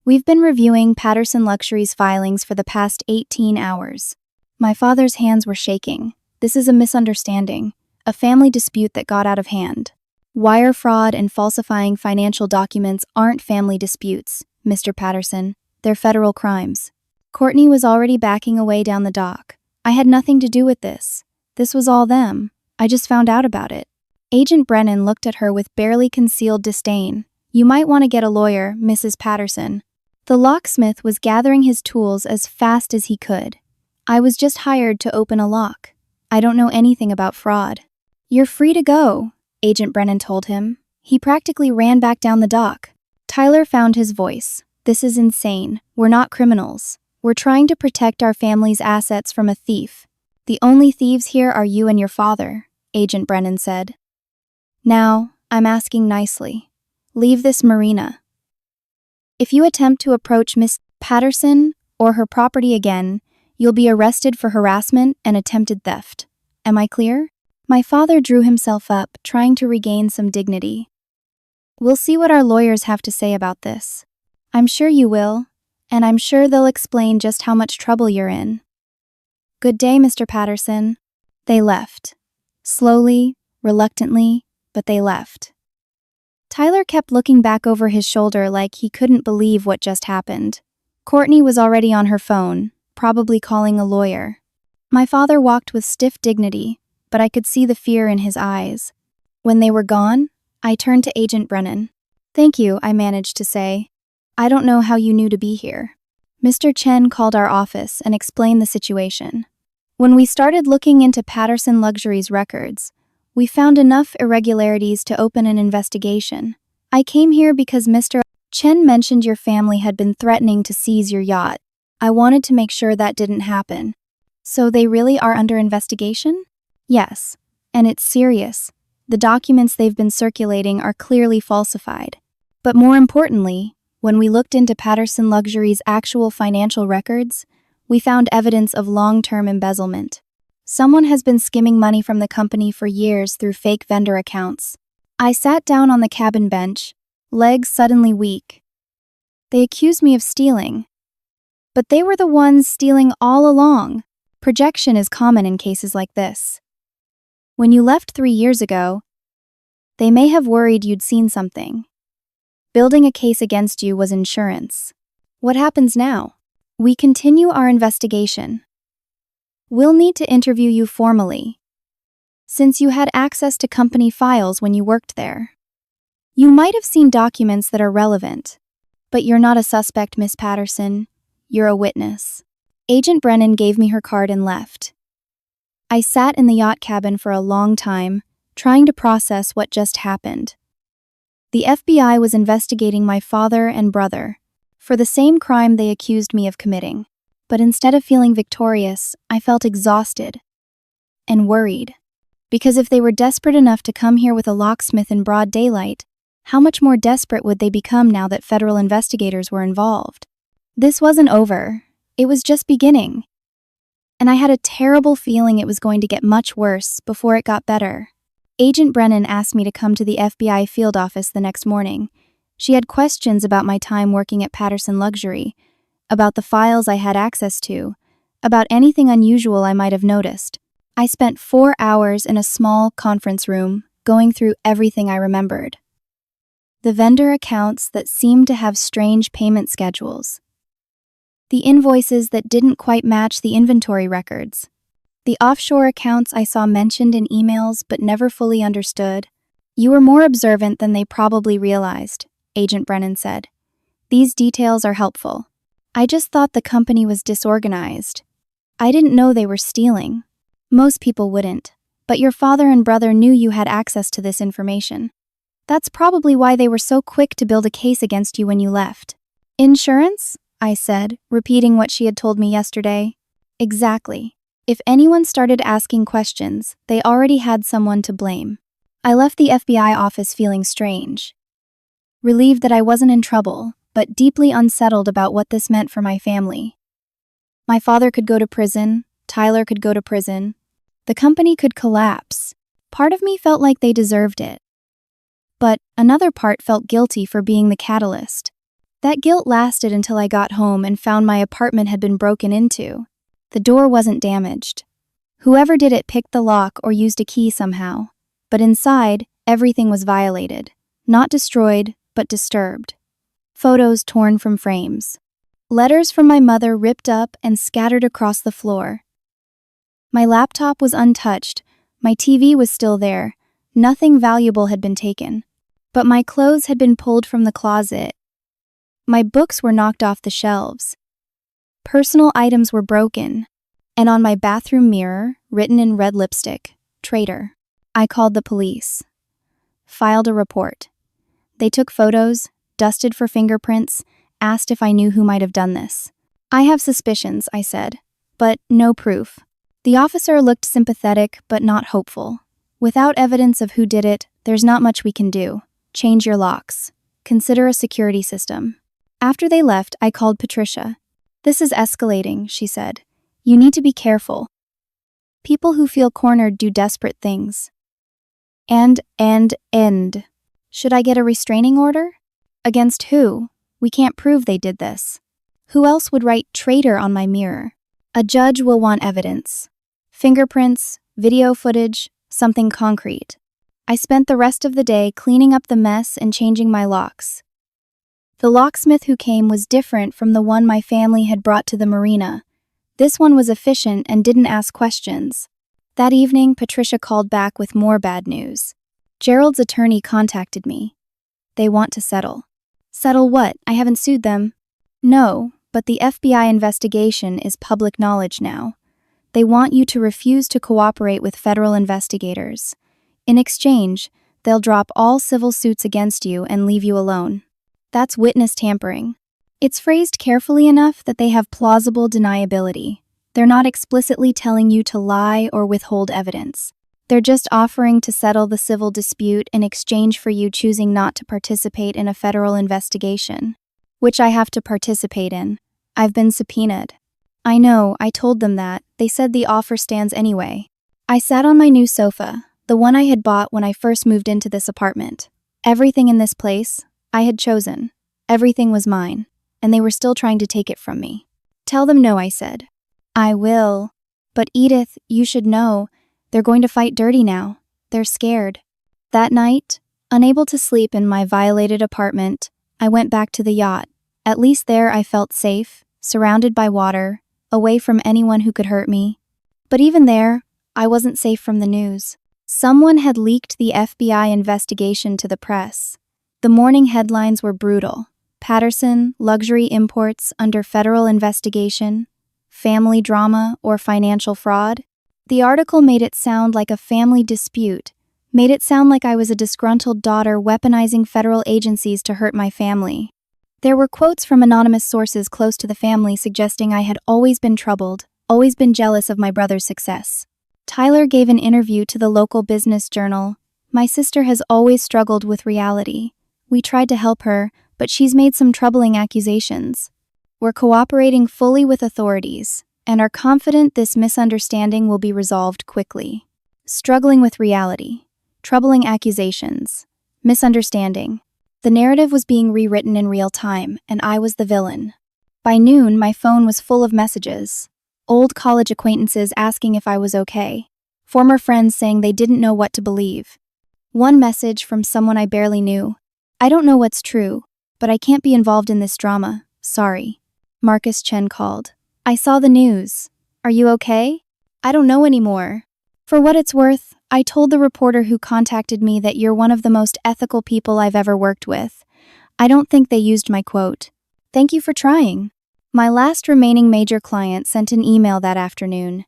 We've been reviewing Patterson Luxury's filings for the past 18 hours. My father's hands were shaking. This is a misunderstanding, a family dispute that got out of hand. Wire fraud and falsifying financial documents aren't family disputes, Mr. Patterson. They're federal crimes. Courtney was already backing away down the dock. I had nothing to do with this. This was all them. I just found out about it. Agent Brennan looked at her with barely concealed disdain. You might want to get a lawyer, Mrs. Patterson. The locksmith was gathering his tools as fast as he could. I was just hired to open a lock. I don't know anything about fraud. You're free to go, Agent Brennan told him. He practically ran back down the dock. Tyler found his voice. This is insane. We're not criminals. We're trying to protect our family's assets from a thief. The only thieves here are you and your father, Agent Brennan said. Now, I'm asking nicely. Leave this marina. If you attempt to approach Miss Patterson or her property again, you'll be arrested for harassment and attempted theft. Am I clear? My father drew himself up, trying to regain some dignity. We'll see what our lawyers have to say about this. I'm sure you will, and I'm sure they'll explain just how much trouble you're in. Good day, Mr. Patterson. They left. Slowly, reluctantly, but they left. Tyler kept looking back over his shoulder like he couldn't believe what just happened. Courtney was already on her phone, probably calling a lawyer. My father walked with stiff dignity, but I could see the fear in his eyes. When they were gone, I turned to Agent Brennan. Thank you, I managed to say. I don't know how you knew to be here. Mr. Chen called our office and explained the situation. When we started looking into Patterson Luxury's records, we found enough irregularities to open an investigation. I came here because Mr. Chen mentioned your family had been threatening to seize your yacht. I wanted to make sure that didn't happen. So they really are under investigation? Yes, and it's serious. The documents they've been circulating are clearly falsified. But more importantly, when we looked into Patterson Luxury's actual financial records, we found evidence of long-term embezzlement. Someone has been skimming money from the company for years through fake vendor accounts. I sat down on the cabin bench, legs suddenly weak. They accused me of stealing. But they were the ones stealing all along. Projection is common in cases like this. When you left 3 years ago, they may have worried you'd seen something. Building a case against you was insurance. What happens now? We continue our investigation. We'll need to interview you formally, since you had access to company files when you worked there. You might have seen documents that are relevant, but you're not a suspect, Miss Patterson. You're a witness. Agent Brennan gave me her card and left. I sat in the yacht cabin for a long time, trying to process what just happened. The FBI was investigating my father and brother for the same crime they accused me of committing. But instead of feeling victorious, I felt exhausted and worried. Because if they were desperate enough to come here with a locksmith in broad daylight, how much more desperate would they become now that federal investigators were involved? This wasn't over. It was just beginning. And I had a terrible feeling it was going to get much worse before it got better. Agent Brennan asked me to come to the FBI field office the next morning. She had questions about my time working at Patterson Luxury, about the files I had access to, about anything unusual I might have noticed. I spent 4 hours in a small conference room, going through everything I remembered. The vendor accounts that seemed to have strange payment schedules. The invoices that didn't quite match the inventory records. The offshore accounts I saw mentioned in emails but never fully understood. You were more observant than they probably realized, Agent Brennan said. These details are helpful. I just thought the company was disorganized. I didn't know they were stealing. Most people wouldn't. But your father and brother knew you had access to this information. That's probably why they were so quick to build a case against you when you left. Insurance? I said, repeating what she had told me yesterday. Exactly. If anyone started asking questions, they already had someone to blame. I left the FBI office feeling strange. relieved that I wasn't in trouble, but deeply unsettled about what this meant for my family. My father could go to prison, Tyler could go to prison, the company could collapse. Part of me felt like they deserved it. But another part felt guilty for being the catalyst. That guilt lasted until I got home and found my apartment had been broken into. The door wasn't damaged. Whoever did it picked the lock or used a key somehow. But inside, everything was violated. Not destroyed, but disturbed. Photos torn from frames. Letters from my mother ripped up and scattered across the floor. My laptop was untouched. My TV was still there. Nothing valuable had been taken. But my clothes had been pulled from the closet. My books were knocked off the shelves. Personal items were broken. And on my bathroom mirror, written in red lipstick, traitor. I called the police. Filed a report. They took photos, dusted for fingerprints, asked if I knew who might have done this. I have suspicions, I said, but no proof. The officer looked sympathetic but not hopeful. Without evidence of who did it, there's not much we can do. Change your locks. Consider a security system. After they left, I called Patricia. This is escalating, she said. You need to be careful. People who feel cornered do desperate things. End. Should I get a restraining order? Against who? We can't prove they did this. Who else would write traitor on my mirror? A judge will want evidence. Fingerprints, video footage, something concrete. I spent the rest of the day cleaning up the mess and changing my locks. The locksmith who came was different from the one my family had brought to the marina. This one was efficient and didn't ask questions. That evening, Patricia called back with more bad news. Gerald's attorney contacted me. They want to settle. Settle what? I haven't sued them. No, but the FBI investigation is public knowledge now. They want you to refuse to cooperate with federal investigators. In exchange, they'll drop all civil suits against you and leave you alone. That's witness tampering. It's phrased carefully enough that they have plausible deniability. They're not explicitly telling you to lie or withhold evidence. They're just offering to settle the civil dispute in exchange for you choosing not to participate in a federal investigation, which I have to participate in. I've been subpoenaed. I know, I told them that. They said the offer stands anyway. I sat on my new sofa, the one I had bought when I first moved into this apartment. Everything in this place, I had chosen. Everything was mine, and they were still trying to take it from me. Tell them no, I said. I will. But Edith, you should know, they're going to fight dirty now. They're scared. That night, unable to sleep in my violated apartment, I went back to the yacht. At least there I felt safe, surrounded by water, away from anyone who could hurt me. But even there, I wasn't safe from the news. Someone had leaked the FBI investigation to the press. The morning headlines were brutal. Patterson, luxury imports under federal investigation, family drama or financial fraud. The article made it sound like a family dispute, made it sound like I was a disgruntled daughter weaponizing federal agencies to hurt my family. There were quotes from anonymous sources close to the family suggesting I had always been troubled, always been jealous of my brother's success. Tyler gave an interview to the local business journal. My sister has always struggled with reality. We tried to help her, but she's made some troubling accusations. We're cooperating fully with authorities, and are confident this misunderstanding will be resolved quickly. Struggling with reality. Troubling accusations. Misunderstanding. The narrative was being rewritten in real time, and I was the villain. By noon, my phone was full of messages. Old college acquaintances asking if I was okay. Former friends saying they didn't know what to believe. One message from someone I barely knew. I don't know what's true, but I can't be involved in this drama. Sorry. Marcus Chen called. I saw the news. Are you okay? I don't know anymore. For what it's worth, I told the reporter who contacted me that you're one of the most ethical people I've ever worked with. I don't think they used my quote. Thank you for trying. My last remaining major client sent an email that afternoon.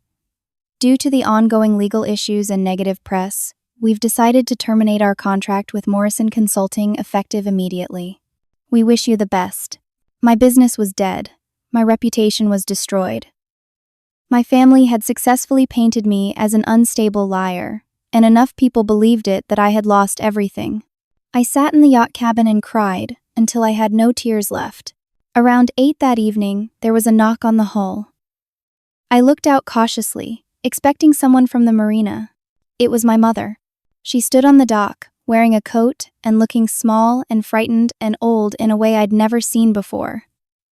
Due to the ongoing legal issues and negative press, we've decided to terminate our contract with Morrison Consulting effective immediately. We wish you the best. My business was dead. My reputation was destroyed. My family had successfully painted me as an unstable liar, and enough people believed it that I had lost everything. I sat in the yacht cabin and cried until I had no tears left. Around 8 that evening, there was a knock on the hull. I looked out cautiously, expecting someone from the marina. It was my mother. She stood on the dock, wearing a coat and looking small and frightened and old in a way I'd never seen before.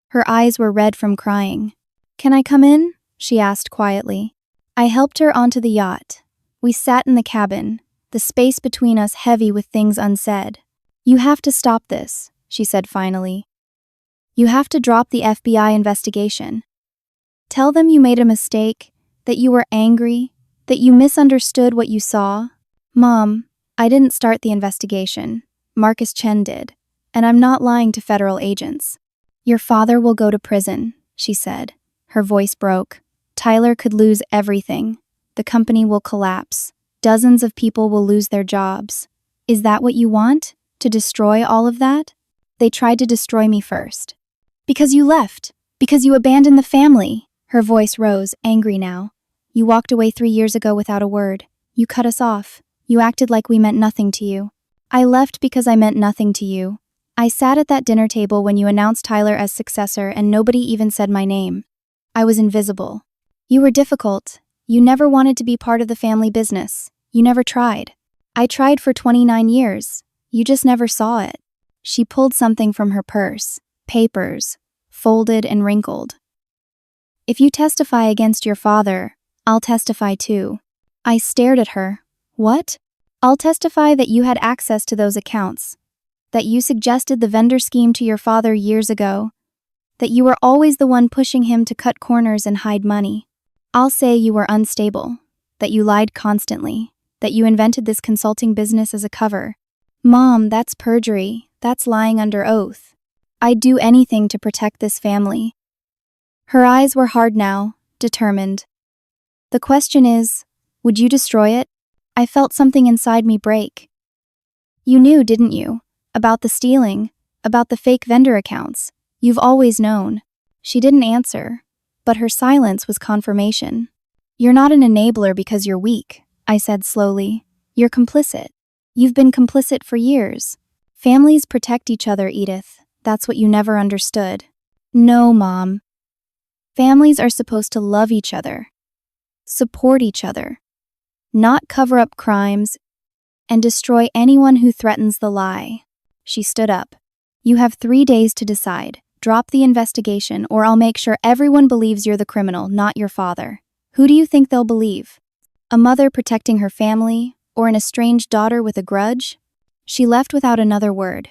Her eyes were red from crying. "Can I come in?" she asked quietly. I helped her onto the yacht. We sat in the cabin, the space between us heavy with things unsaid. "You have to stop this," she said finally. "You have to drop the FBI investigation. Tell them you made a mistake, that you were angry, that you misunderstood what you saw." "Mom, I didn't start the investigation. Marcus Chen did, and I'm not lying to federal agents." "Your father will go to prison," she said. Her voice broke. "Tyler could lose everything. The company will collapse. Dozens of people will lose their jobs. Is that what you want? To destroy all of that?" "They tried to destroy me first. Because you left. Because you abandoned the family." Her voice rose, angry now. "You walked away 3 years ago without a word. You cut us off. You acted like we meant nothing to you." "I left because I meant nothing to you. I sat at that dinner table when you announced Tyler as successor and nobody even said my name. I was invisible. You were difficult. You never wanted to be part of the family business. You never tried. I tried for 29 years. You just never saw it." She pulled something from her purse, papers, folded and wrinkled. "If you testify against your father, I'll testify too." I stared at her. "What?" "I'll testify that you had access to those accounts, that you suggested the vendor scheme to your father years ago, that you were always the one pushing him to cut corners and hide money. I'll say you were unstable, that you lied constantly, that you invented this consulting business as a cover." "Mom, that's perjury. That's lying under oath. I'd do anything to protect this family." Her eyes were hard now, determined. "The question is, would you destroy it?" I felt something inside me break. "You knew, didn't you? About the stealing, about the fake vendor accounts. You've always known." She didn't answer, but her silence was confirmation. "You're not an enabler because you're weak," I said slowly. "You're complicit. You've been complicit for years. Families protect each other, Edith. That's what you never understood." "No, Mom. Families are supposed to love each other, support each other, not cover up crimes, and destroy anyone who threatens the lie." She stood up. "You have 3 days to decide. Drop the investigation, or I'll make sure everyone believes you're the criminal, not your father. Who do you think they'll believe? A mother protecting her family, or an estranged daughter with a grudge?" She left without another word.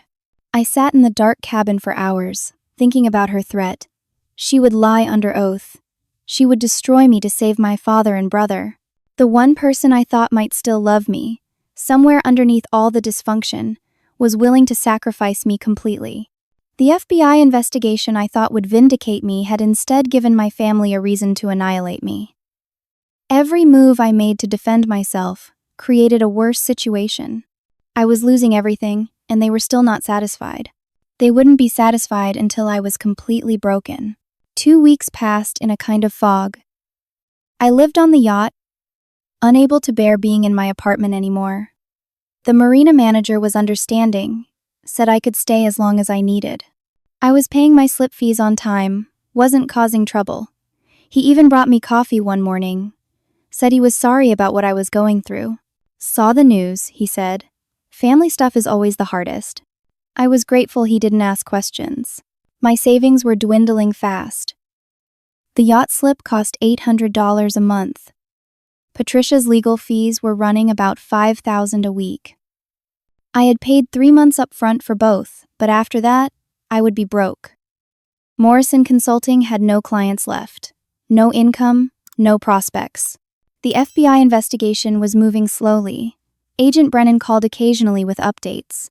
I sat in the dark cabin for hours, thinking about her threat. She would lie under oath. She would destroy me to save my father and brother. The one person I thought might still love me, somewhere underneath all the dysfunction, was willing to sacrifice me completely. The FBI investigation I thought would vindicate me had instead given my family a reason to annihilate me. Every move I made to defend myself created a worse situation. I was losing everything, and they were still not satisfied. They wouldn't be satisfied until I was completely broken. 2 weeks passed in a kind of fog. I lived on the yacht, unable to bear being in my apartment anymore. The marina manager was understanding, said I could stay as long as I needed. I was paying my slip fees on time, wasn't causing trouble. He even brought me coffee one morning, said he was sorry about what I was going through. "Saw the news," he said. "Family stuff is always the hardest." I was grateful he didn't ask questions. My savings were dwindling fast. The yacht slip cost $800 a month. Patricia's legal fees were running about $5,000 a week. I had paid 3 months up front for both, but after that, I would be broke. Morrison Consulting had no clients left. No income, no prospects. The FBI investigation was moving slowly. Agent Brennan called occasionally with updates.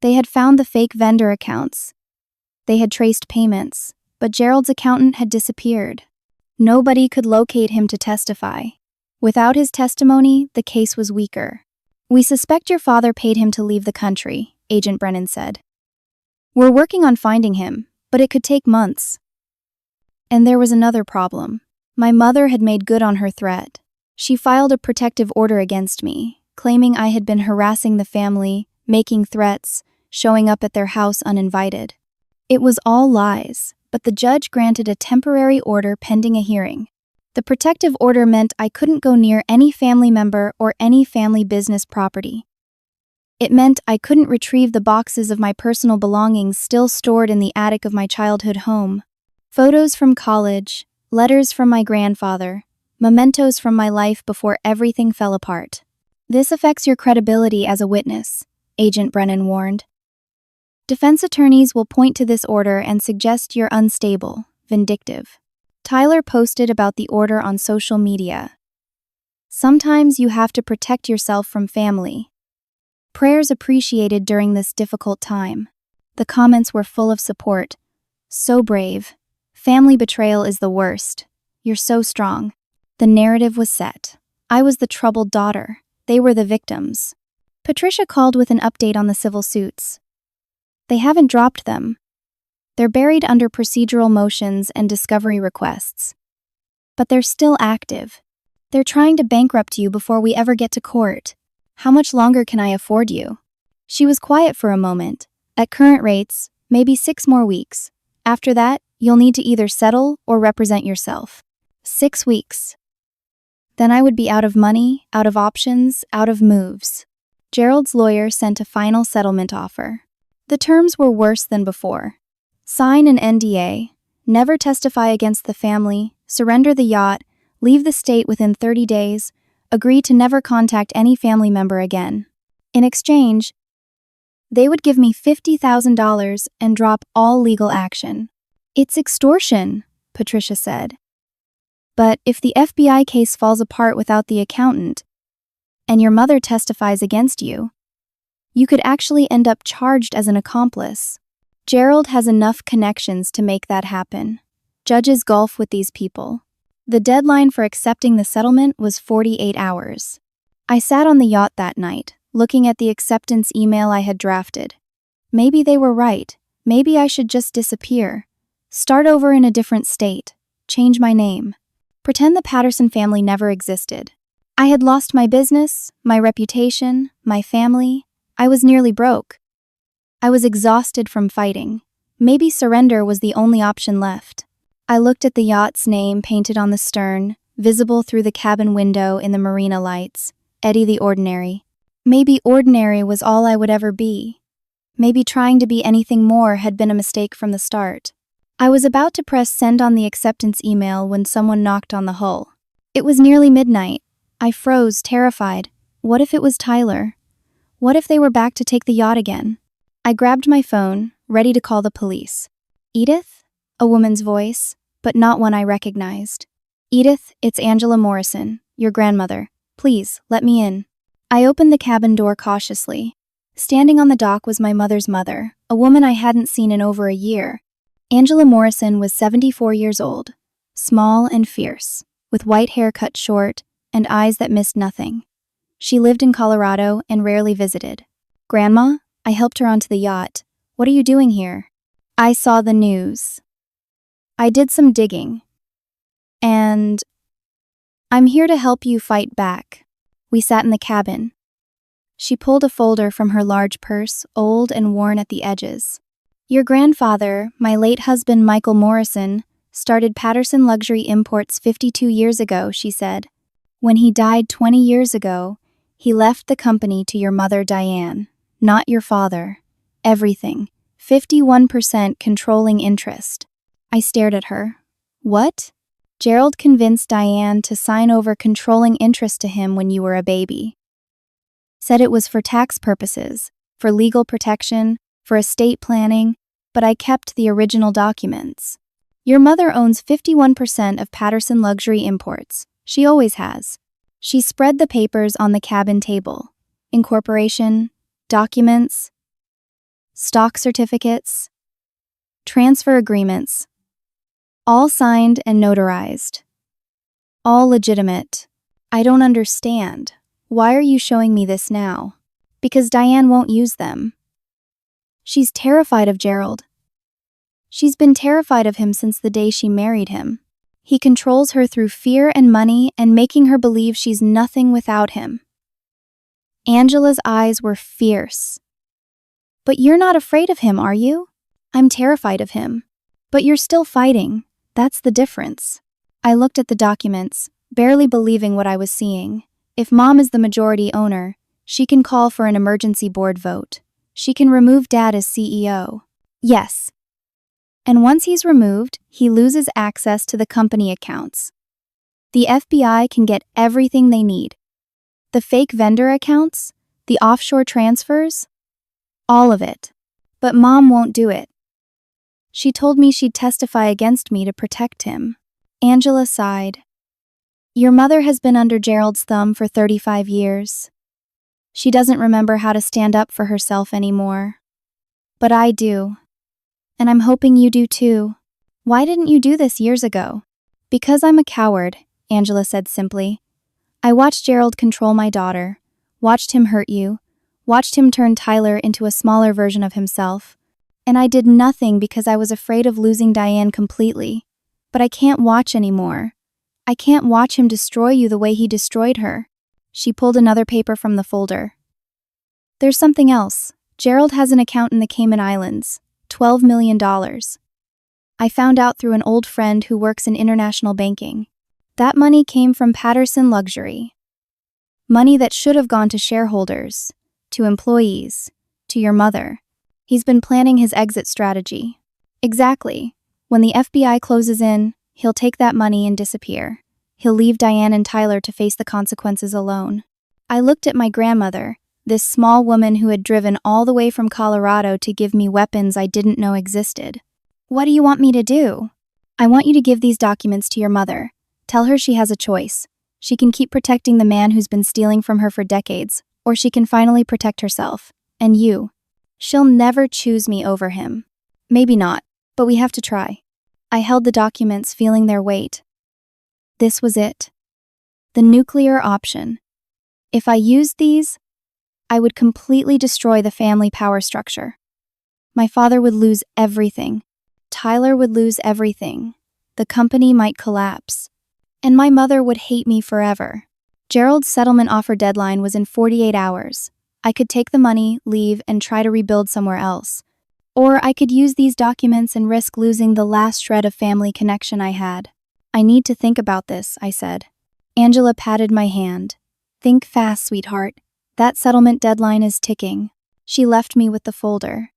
They had found the fake vendor accounts. They had traced payments, but Gerald's accountant had disappeared. Nobody could locate him to testify. Without his testimony, the case was weaker. "We suspect your father paid him to leave the country," Agent Brennan said. "We're working on finding him, but it could take months." And there was another problem. My mother had made good on her threat. She filed a protective order against me, claiming I had been harassing the family, making threats, showing up at their house uninvited. It was all lies, but the judge granted a temporary order pending a hearing. The protective order meant I couldn't go near any family member or any family business property. It meant I couldn't retrieve the boxes of my personal belongings still stored in the attic of my childhood home. Photos from college, letters from my grandfather, mementos from my life before everything fell apart. This affects your credibility as a witness, Agent Brennan warned. Defense attorneys will point to this order and suggest you're unstable, vindictive. Tyler posted about the order on social media. Sometimes you have to protect yourself from family. Prayers appreciated during this difficult time. The comments were full of support. So brave. Family betrayal is the worst. You're so strong. The narrative was set. I was the troubled daughter. They were the victims. Patricia called with an update on the civil suits. They haven't dropped them. They're buried under procedural motions and discovery requests. But they're still active. They're trying to bankrupt you before we ever get to court. How much longer can I afford you? She was quiet for a moment. At current rates, maybe 6 more weeks. After that, you'll need to either settle or represent yourself. 6 weeks. Then I would be out of money, out of options, out of moves. Gerald's lawyer sent a final settlement offer. The terms were worse than before. Sign an NDA, never testify against the family, surrender the yacht, leave the state within 30 days, agree to never contact any family member again. In exchange, they would give me $50,000 and drop all legal action. It's extortion, Patricia said. But if the FBI case falls apart without the accountant, and your mother testifies against you, you could actually end up charged as an accomplice. Gerald has enough connections to make that happen. Judges golf with these people. The deadline for accepting the settlement was 48 hours. I sat on the yacht that night, looking at the acceptance email I had drafted. Maybe they were right. Maybe I should just disappear. Start over in a different state. Change my name. Pretend the Patterson family never existed. I had lost my business, my reputation, my family. I was nearly broke. I was exhausted from fighting. Maybe surrender was the only option left. I looked at the yacht's name painted on the stern, visible through the cabin window in the marina lights. Eddie the Ordinary. Maybe ordinary was all I would ever be. Maybe trying to be anything more had been a mistake from the start. I was about to press send on the acceptance email when someone knocked on the hull. It was nearly midnight. I froze, terrified. What if it was Tyler? What if they were back to take the yacht again? I grabbed my phone, ready to call the police. Edith? A woman's voice, but not one I recognized. Edith, it's Angela Morrison, your grandmother. Please, let me in. I opened the cabin door cautiously. Standing on the dock was my mother's mother, a woman I hadn't seen in over a year. Angela Morrison was 74 years old, small and fierce, with white hair cut short and eyes that missed nothing. She lived in Colorado and rarely visited. Grandma, I helped her onto the yacht. What are you doing here? I saw the news. I did some digging. And I'm here to help you fight back. We sat in the cabin. She pulled a folder from her large purse, old and worn at the edges. Your grandfather, my late husband Michael Morrison, started Patterson Luxury Imports 52 years ago, she said. When he died 20 years ago, he left the company to your mother Diane, not your father. Everything. 51% controlling interest. I stared at her. What? Gerald convinced Diane to sign over controlling interest to him when you were a baby. Said it was for tax purposes, for legal protection, for estate planning, but I kept the original documents. Your mother owns 51% of Patterson Luxury Imports. She always has. She spread the papers on the cabin table. Incorporation, documents, stock certificates, transfer agreements. All signed and notarized. All legitimate. I don't understand. Why are you showing me this now? Because Diane won't use them. She's terrified of Gerald. She's been terrified of him since the day she married him. He controls her through fear and money and making her believe she's nothing without him. Angela's eyes were fierce. But you're not afraid of him, are you? I'm terrified of him. But you're still fighting. That's the difference. I looked at the documents, barely believing what I was seeing. If Mom is the majority owner, she can call for an emergency board vote. She can remove Dad as CEO. Yes. And once he's removed, he loses access to the company accounts. The FBI can get everything they need. The fake vendor accounts, the offshore transfers, all of it. But Mom won't do it. She told me she'd testify against me to protect him. Angela sighed. Your mother has been under Gerald's thumb for 35 years. She doesn't remember how to stand up for herself anymore. But I do. And I'm hoping you do too. Why didn't you do this years ago? Because I'm a coward, Angela said simply. I watched Gerald control my daughter, watched him hurt you, watched him turn Tyler into a smaller version of himself. And I did nothing because I was afraid of losing Diane completely. But I can't watch anymore. I can't watch him destroy you the way he destroyed her. She pulled another paper from the folder. There's something else. Gerald has an account in the Cayman Islands. $12 million. I found out through an old friend who works in international banking. That money came from Patterson Luxury. Money that should have gone to shareholders, to employees, to your mother. He's been planning his exit strategy. Exactly. When the FBI closes in, he'll take that money and disappear. He'll leave Diane and Tyler to face the consequences alone. I looked at my grandmother, this small woman who had driven all the way from Colorado to give me weapons I didn't know existed. What do you want me to do? I want you to give these documents to your mother. Tell her she has a choice. She can keep protecting the man who's been stealing from her for decades, or she can finally protect herself. And you. She'll never choose me over him. Maybe not, but we have to try. I held the documents, feeling their weight. This was it. The nuclear option. If I used these, I would completely destroy the family power structure. My father would lose everything. Tyler would lose everything. The company might collapse. And my mother would hate me forever. Gerald's settlement offer deadline was in 48 hours. I could take the money, leave, and try to rebuild somewhere else. Or I could use these documents and risk losing the last shred of family connection I had. I need to think about this, I said. Angela patted my hand. Think fast, sweetheart. That settlement deadline is ticking. She left me with the folder.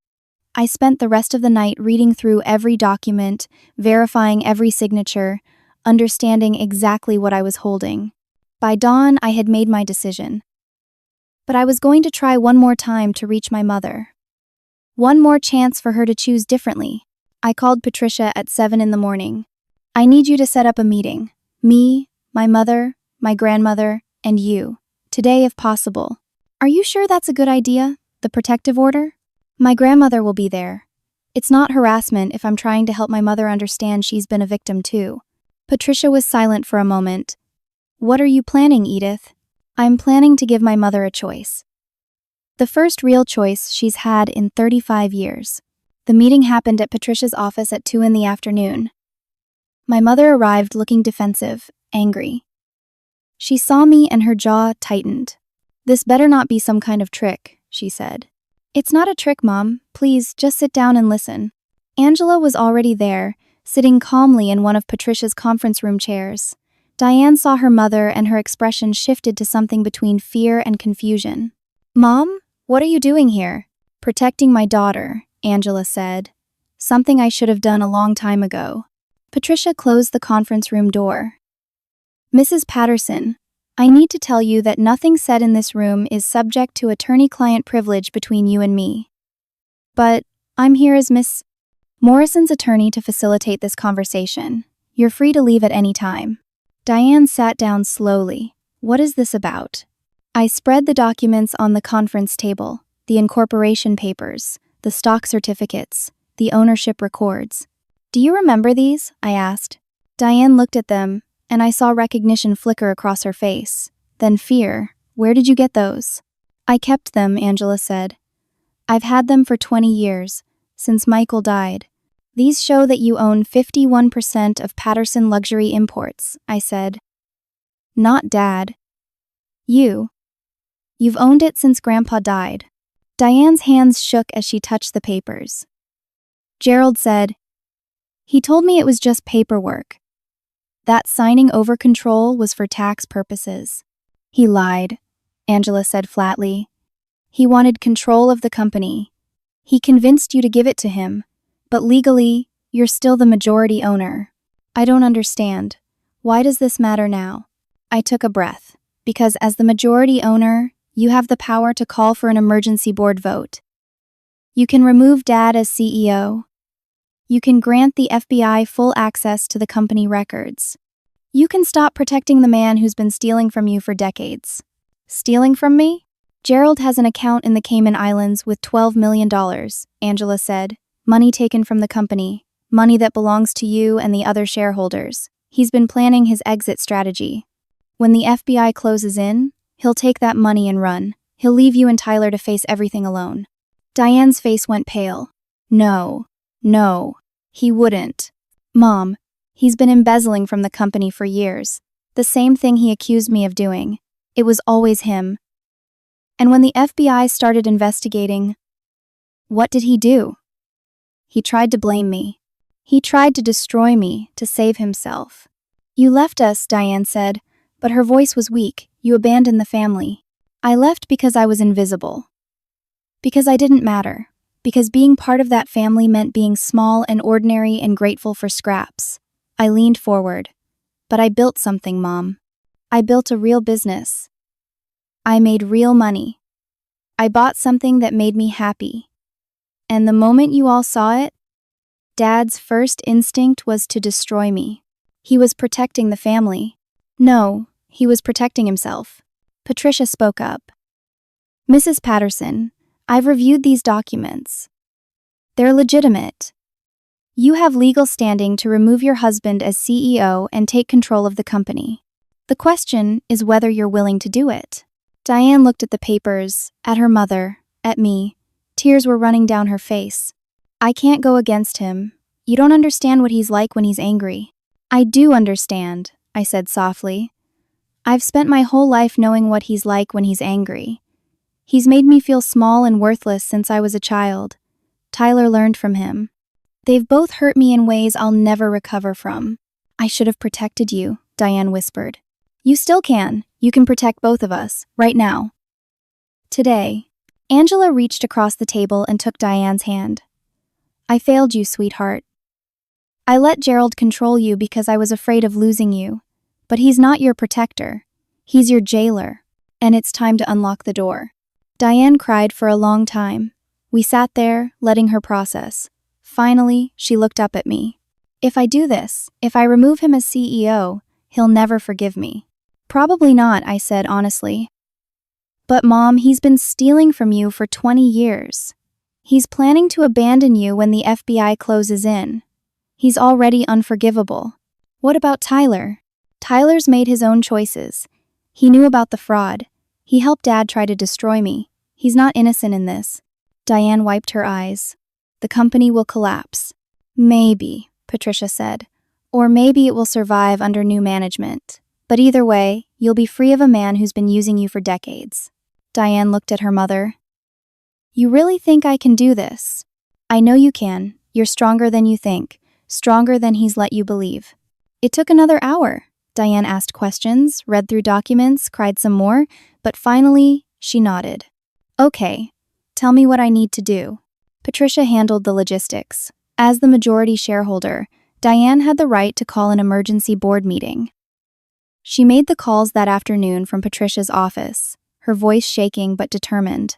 I spent the rest of the night reading through every document, verifying every signature, understanding exactly what I was holding. By dawn, I had made my decision. But I was going to try one more time to reach my mother. One more chance for her to choose differently. I called Patricia at 7 in the morning. I need you to set up a meeting. Me, my mother, my grandmother, and you. Today if possible. Are you sure that's a good idea? The protective order? My grandmother will be there. It's not harassment if I'm trying to help my mother understand she's been a victim too. Patricia was silent for a moment. What are you planning, Edith? I'm planning to give my mother a choice. The first real choice she's had in 35 years. The meeting happened at Patricia's office at 2 in the afternoon. My mother arrived looking defensive, angry. She saw me and her jaw tightened. This better not be some kind of trick, she said. It's not a trick, Mom. Please, just sit down and listen. Angela was already there, sitting calmly in one of Patricia's conference room chairs. Diane saw her mother and her expression shifted to something between fear and confusion. Mom, what are you doing here? Protecting my daughter, Angela said. Something I should have done a long time ago. Patricia closed the conference room door. Mrs. Patterson, I need to tell you that nothing said in this room is subject to attorney-client privilege between you and me. But I'm here as Miss Morrison's attorney to facilitate this conversation. You're free to leave at any time. Diane sat down slowly. What is this about? I spread the documents on the conference table, the incorporation papers, the stock certificates, the ownership records. Do you remember these? I asked. Diane looked at them, and I saw recognition flicker across her face. Then fear. Where did you get those? I kept them, Angela said. I've had them for 20 years, since Michael died. These show that you own 51% of Patterson Luxury Imports, I said. Not Dad. You've owned it since Grandpa died. Diane's hands shook as she touched the papers. Gerald said, "He told me it was just paperwork. That signing over control was for tax purposes." "He lied," Angela said flatly. "He wanted control of the company. He convinced you to give it to him, but legally, you're still the majority owner." "I don't understand. Why does this matter now?" I took a breath. "Because as the majority owner, you have the power to call for an emergency board vote. You can remove Dad as CEO. You can grant the FBI full access to the company records. You can stop protecting the man who's been stealing from you for decades." "Stealing from me?" "Gerald has an account in the Cayman Islands with $12 million, Angela said. "Money taken from the company. Money that belongs to you and the other shareholders. He's been planning his exit strategy. When the FBI closes in, he'll take that money and run. He'll leave you and Tyler to face everything alone." Diane's face went pale. No, he wouldn't. "Mom, he's been embezzling from the company for years. The same thing he accused me of doing. It was always him. And when the FBI started investigating, what did he do? He tried to blame me. He tried to destroy me to save himself." "You left us," Diane said, but her voice was weak. "You abandoned the family." "I left because I was invisible. Because I didn't matter. Because being part of that family meant being small and ordinary and grateful for scraps." I leaned forward. "But I built something, Mom. I built a real business. I made real money. I bought something that made me happy. And the moment you all saw it, Dad's first instinct was to destroy me. He was protecting the family. No, he was protecting himself." Patricia spoke up. "Mrs. Patterson, I've reviewed these documents. They're legitimate. You have legal standing to remove your husband as CEO and take control of the company. The question is whether you're willing to do it." Diane looked at the papers, at her mother, at me. Tears were running down her face. "I can't go against him. You don't understand what he's like when he's angry." "I do understand," I said softly. "I've spent my whole life knowing what he's like when he's angry. He's made me feel small and worthless since I was a child. Tyler learned from him. They've both hurt me in ways I'll never recover from." "I should have protected you," Diane whispered. "You still can. You can protect both of us, right now. Today." Angela reached across the table and took Diane's hand. "I failed you, sweetheart. I let Gerald control you because I was afraid of losing you. But he's not your protector. He's your jailer. And it's time to unlock the door." Diane cried for a long time. We sat there, letting her process. Finally, she looked up at me. "If I do this, if I remove him as CEO, he'll never forgive me." "Probably not," I said honestly. "But Mom, he's been stealing from you for 20 years. He's planning to abandon you when the FBI closes in. He's already unforgivable." "What about Tyler?" "Tyler's made his own choices. He knew about the fraud. He helped Dad try to destroy me. He's not innocent in this." Diane wiped her eyes. "The company will collapse." "Maybe," Patricia said. "Or maybe it will survive under new management. But either way, you'll be free of a man who's been using you for decades." Diane looked at her mother. "You really think I can do this?" "I know you can. You're stronger than you think. Stronger than he's let you believe." It took another hour. Diane asked questions, read through documents, cried some more, but finally, she nodded. "Okay, tell me what I need to do." Patricia handled the logistics. As the majority shareholder, Diane had the right to call an emergency board meeting. She made the calls that afternoon from Patricia's office, her voice shaking but determined.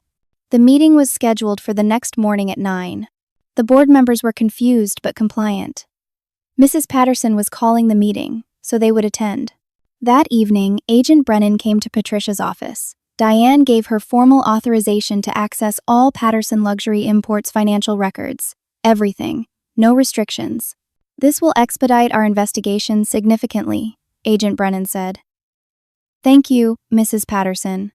The meeting was scheduled for the next morning at 9. The board members were confused but compliant. Mrs. Patterson was calling the meeting, so they would attend. That evening, Agent Brennan came to Patricia's office. Diane gave her formal authorization to access all Patterson Luxury Imports financial records. Everything. No restrictions. "This will expedite our investigation significantly," Agent Brennan said. "Thank you, Mrs. Patterson."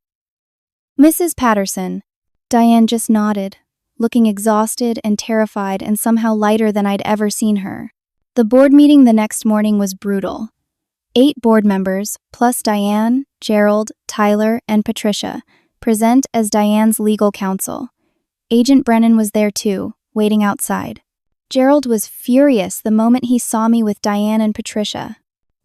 "Mrs. Patterson." Diane just nodded, looking exhausted and terrified and somehow lighter than I'd ever seen her. The board meeting the next morning was brutal. 8 board members, plus Diane, Gerald, Tyler, and Patricia, present as Diane's legal counsel. Agent Brennan was there too, waiting outside. Gerald was furious the moment he saw me with Diane and Patricia.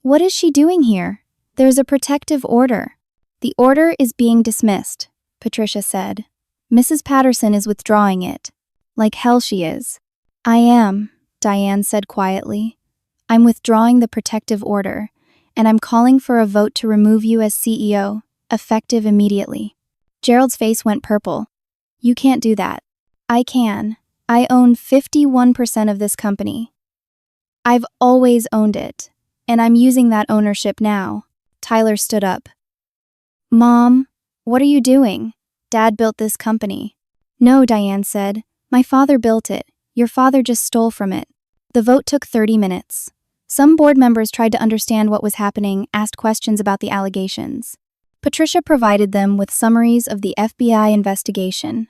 "What is she doing here? There's a protective order." "The order is being dismissed," Patricia said. "Mrs. Patterson is withdrawing it." "Like hell she is." "I am," Diane said quietly. "I'm withdrawing the protective order, and I'm calling for a vote to remove you as CEO, effective immediately." Gerald's face went purple. "You can't do that." "I can. I own 51% of this company. I've always owned it, and I'm using that ownership now." Tyler stood up. "Mom, what are you doing? Dad built this company." "No," Diane said. "My father built it. Your father just stole from it." The vote took 30 minutes. Some board members tried to understand what was happening, asked questions about the allegations. Patricia provided them with summaries of the FBI investigation,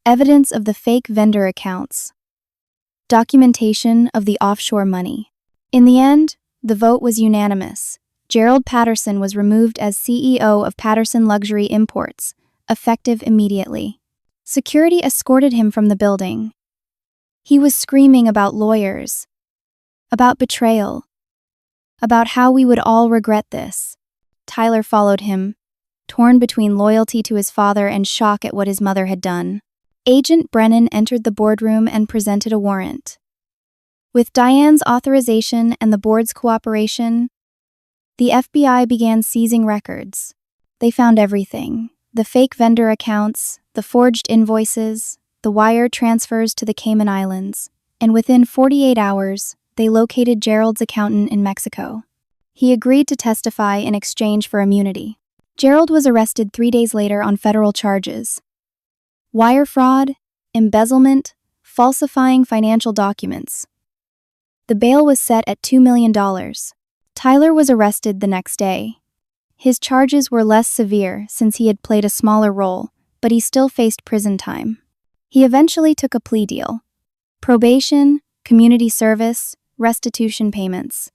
evidence of the fake vendor accounts, documentation of the offshore money. In the end, the vote was unanimous. Gerald Patterson was removed as CEO of Patterson Luxury Imports, effective immediately. Security escorted him from the building. He was screaming about lawyers, about betrayal, about how we would all regret this. Tyler followed him, torn between loyalty to his father and shock at what his mother had done. Agent Brennan entered the boardroom and presented a warrant. With Diane's authorization and the board's cooperation, the FBI began seizing records. They found everything: the fake vendor accounts, the forged invoices, the wire transfers to the Cayman Islands, and within 48 hours, they located Gerald's accountant in Mexico. He agreed to testify in exchange for immunity. Gerald was arrested 3 days later on federal charges: wire fraud, embezzlement, falsifying financial documents. The bail was set at $2 million. Tyler was arrested the next day. His charges were less severe since he had played a smaller role, but he still faced prison time. He eventually took a plea deal: probation, community service, restitution payments.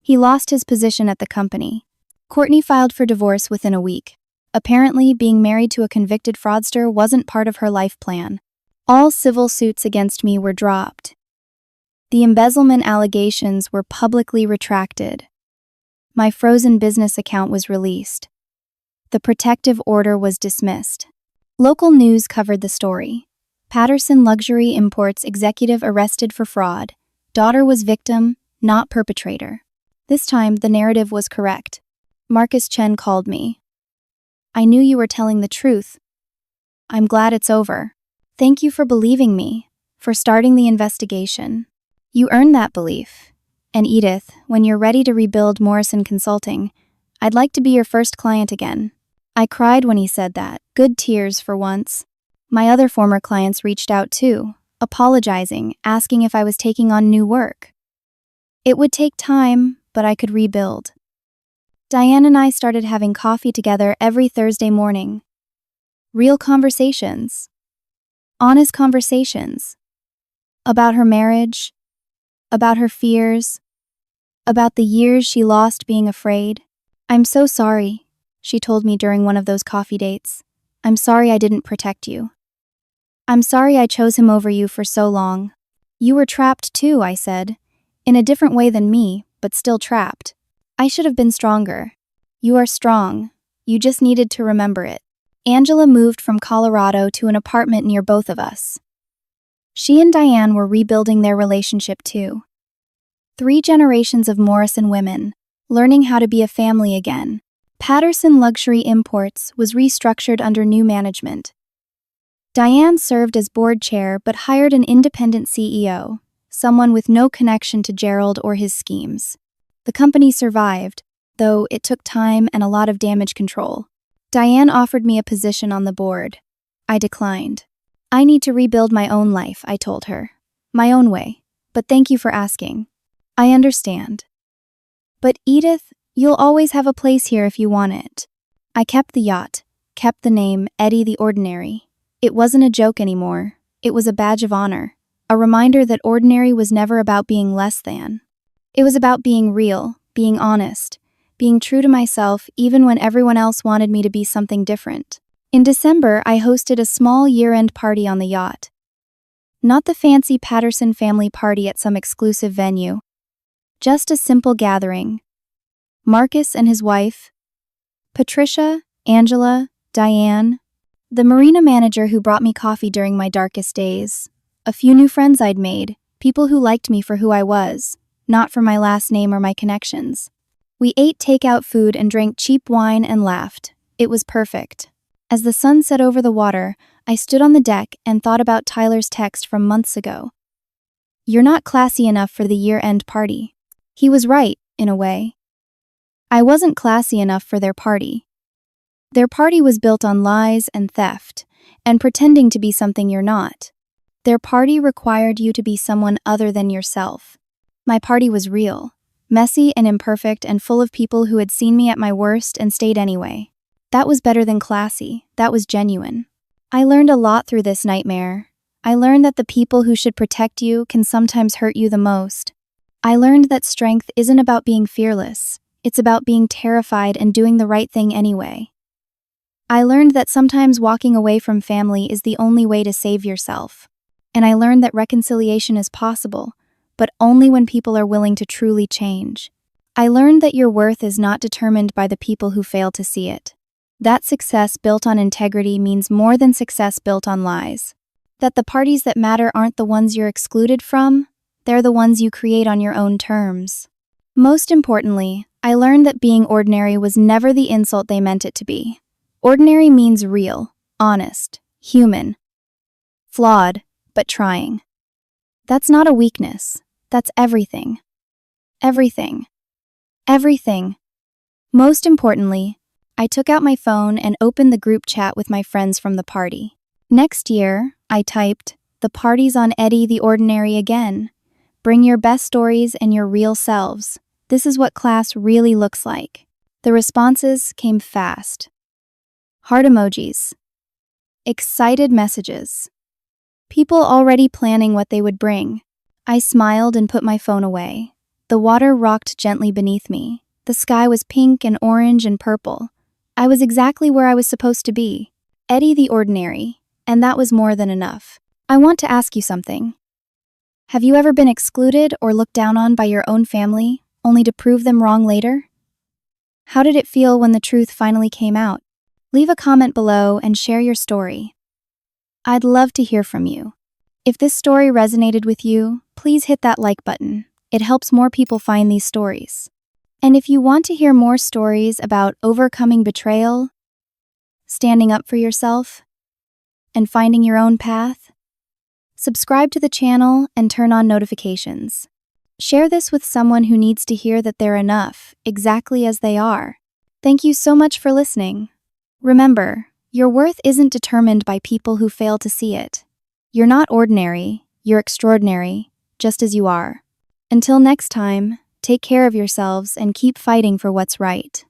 He lost his position at the company. Courtney filed for divorce within a week. Apparently, being married to a convicted fraudster wasn't part of her life plan. All civil suits against me were dropped. The embezzlement allegations were publicly retracted. My frozen business account was released. The protective order was dismissed. Local news covered the story. Patterson Luxury Imports executive arrested for fraud. Daughter was victim, not perpetrator. This time, the narrative was correct. Marcus Chen called me. "I knew you were telling the truth. I'm glad it's over. Thank you for believing me, for starting the investigation. You earned that belief. And Edith, when you're ready to rebuild Morrison Consulting, I'd like to be your first client again." I cried when he said that, good tears for once. My other former clients reached out too, apologizing, asking if I was taking on new work. It would take time, but I could rebuild. Diane and I started having coffee together every Thursday morning. Real conversations. Honest conversations. About her marriage, about her fears, about the years she lost being afraid. "I'm so sorry," she told me during one of those coffee dates. "I'm sorry I didn't protect you. I'm sorry I chose him over you for so long." "You were trapped too," I said. "In a different way than me, but still trapped. I should have been stronger." "You are strong. You just needed to remember it." Angela moved from Colorado to an apartment near both of us. She and Diane were rebuilding their relationship too. 3 generations of Morrison women, learning how to be a family again. Patterson Luxury Imports was restructured under new management. Diane served as board chair but hired an independent CEO, someone with no connection to Gerald or his schemes. The company survived, though it took time and a lot of damage control. Diane offered me a position on the board. I declined. "I need to rebuild my own life," I told her. "My own way. But thank you for asking." "I understand." "But Edith, you'll always have a place here if you want it." I kept the yacht, kept the name Eddie the Ordinary. It wasn't a joke anymore. It was a badge of honor, a reminder that ordinary was never about being less than. It was about being real, being honest, being true to myself even when everyone else wanted me to be something different. In December, I hosted a small year-end party on the yacht. Not the fancy Patterson family party at some exclusive venue. Just a simple gathering. Marcus and his wife, Patricia, Angela, Diane, the marina manager who brought me coffee during my darkest days, a few new friends I'd made, people who liked me for who I was, not for my last name or my connections. We ate takeout food and drank cheap wine and laughed. It was perfect. As the sun set over the water, I stood on the deck and thought about Tyler's text from months ago. "You're not classy enough for the year-end party." He was right, in a way. I wasn't classy enough for their party. Their party was built on lies and theft, and pretending to be something you're not. Their party required you to be someone other than yourself. My party was real, messy and imperfect and full of people who had seen me at my worst and stayed anyway. That was better than classy, that was genuine. I learned a lot through this nightmare. I learned that the people who should protect you can sometimes hurt you the most. I learned that strength isn't about being fearless, it's about being terrified and doing the right thing anyway. I learned that sometimes walking away from family is the only way to save yourself. And I learned that reconciliation is possible, but only when people are willing to truly change. I learned that your worth is not determined by the people who fail to see it. That success built on integrity means more than success built on lies. That the parties that matter aren't the ones you're excluded from, they're the ones you create on your own terms. Most importantly, I learned that being ordinary was never the insult they meant it to be. Ordinary means real, honest, human. Flawed, but trying. That's not a weakness, that's everything. Everything. Everything. Most importantly, I took out my phone and opened the group chat with my friends from the party. Next year, I typed, "The party's on Eddie the Ordinary again. Bring your best stories and your real selves. This is what class really looks like." The responses came fast. Heart emojis. Excited messages. People already planning what they would bring. I smiled and put my phone away. The water rocked gently beneath me. The sky was pink and orange and purple. I was exactly where I was supposed to be. Eddie the Ordinary, and that was more than enough. I want to ask you something. Have you ever been excluded or looked down on by your own family, only to prove them wrong later? How did it feel when the truth finally came out? Leave a comment below and share your story. I'd love to hear from you. If this story resonated with you, please hit that like button. It helps more people find these stories. And if you want to hear more stories about overcoming betrayal, standing up for yourself, and finding your own path, subscribe to the channel and turn on notifications. Share this with someone who needs to hear that they're enough, exactly as they are. Thank you so much for listening. Remember, your worth isn't determined by people who fail to see it. You're not ordinary, you're extraordinary, just as you are. Until next time, take care of yourselves and keep fighting for what's right.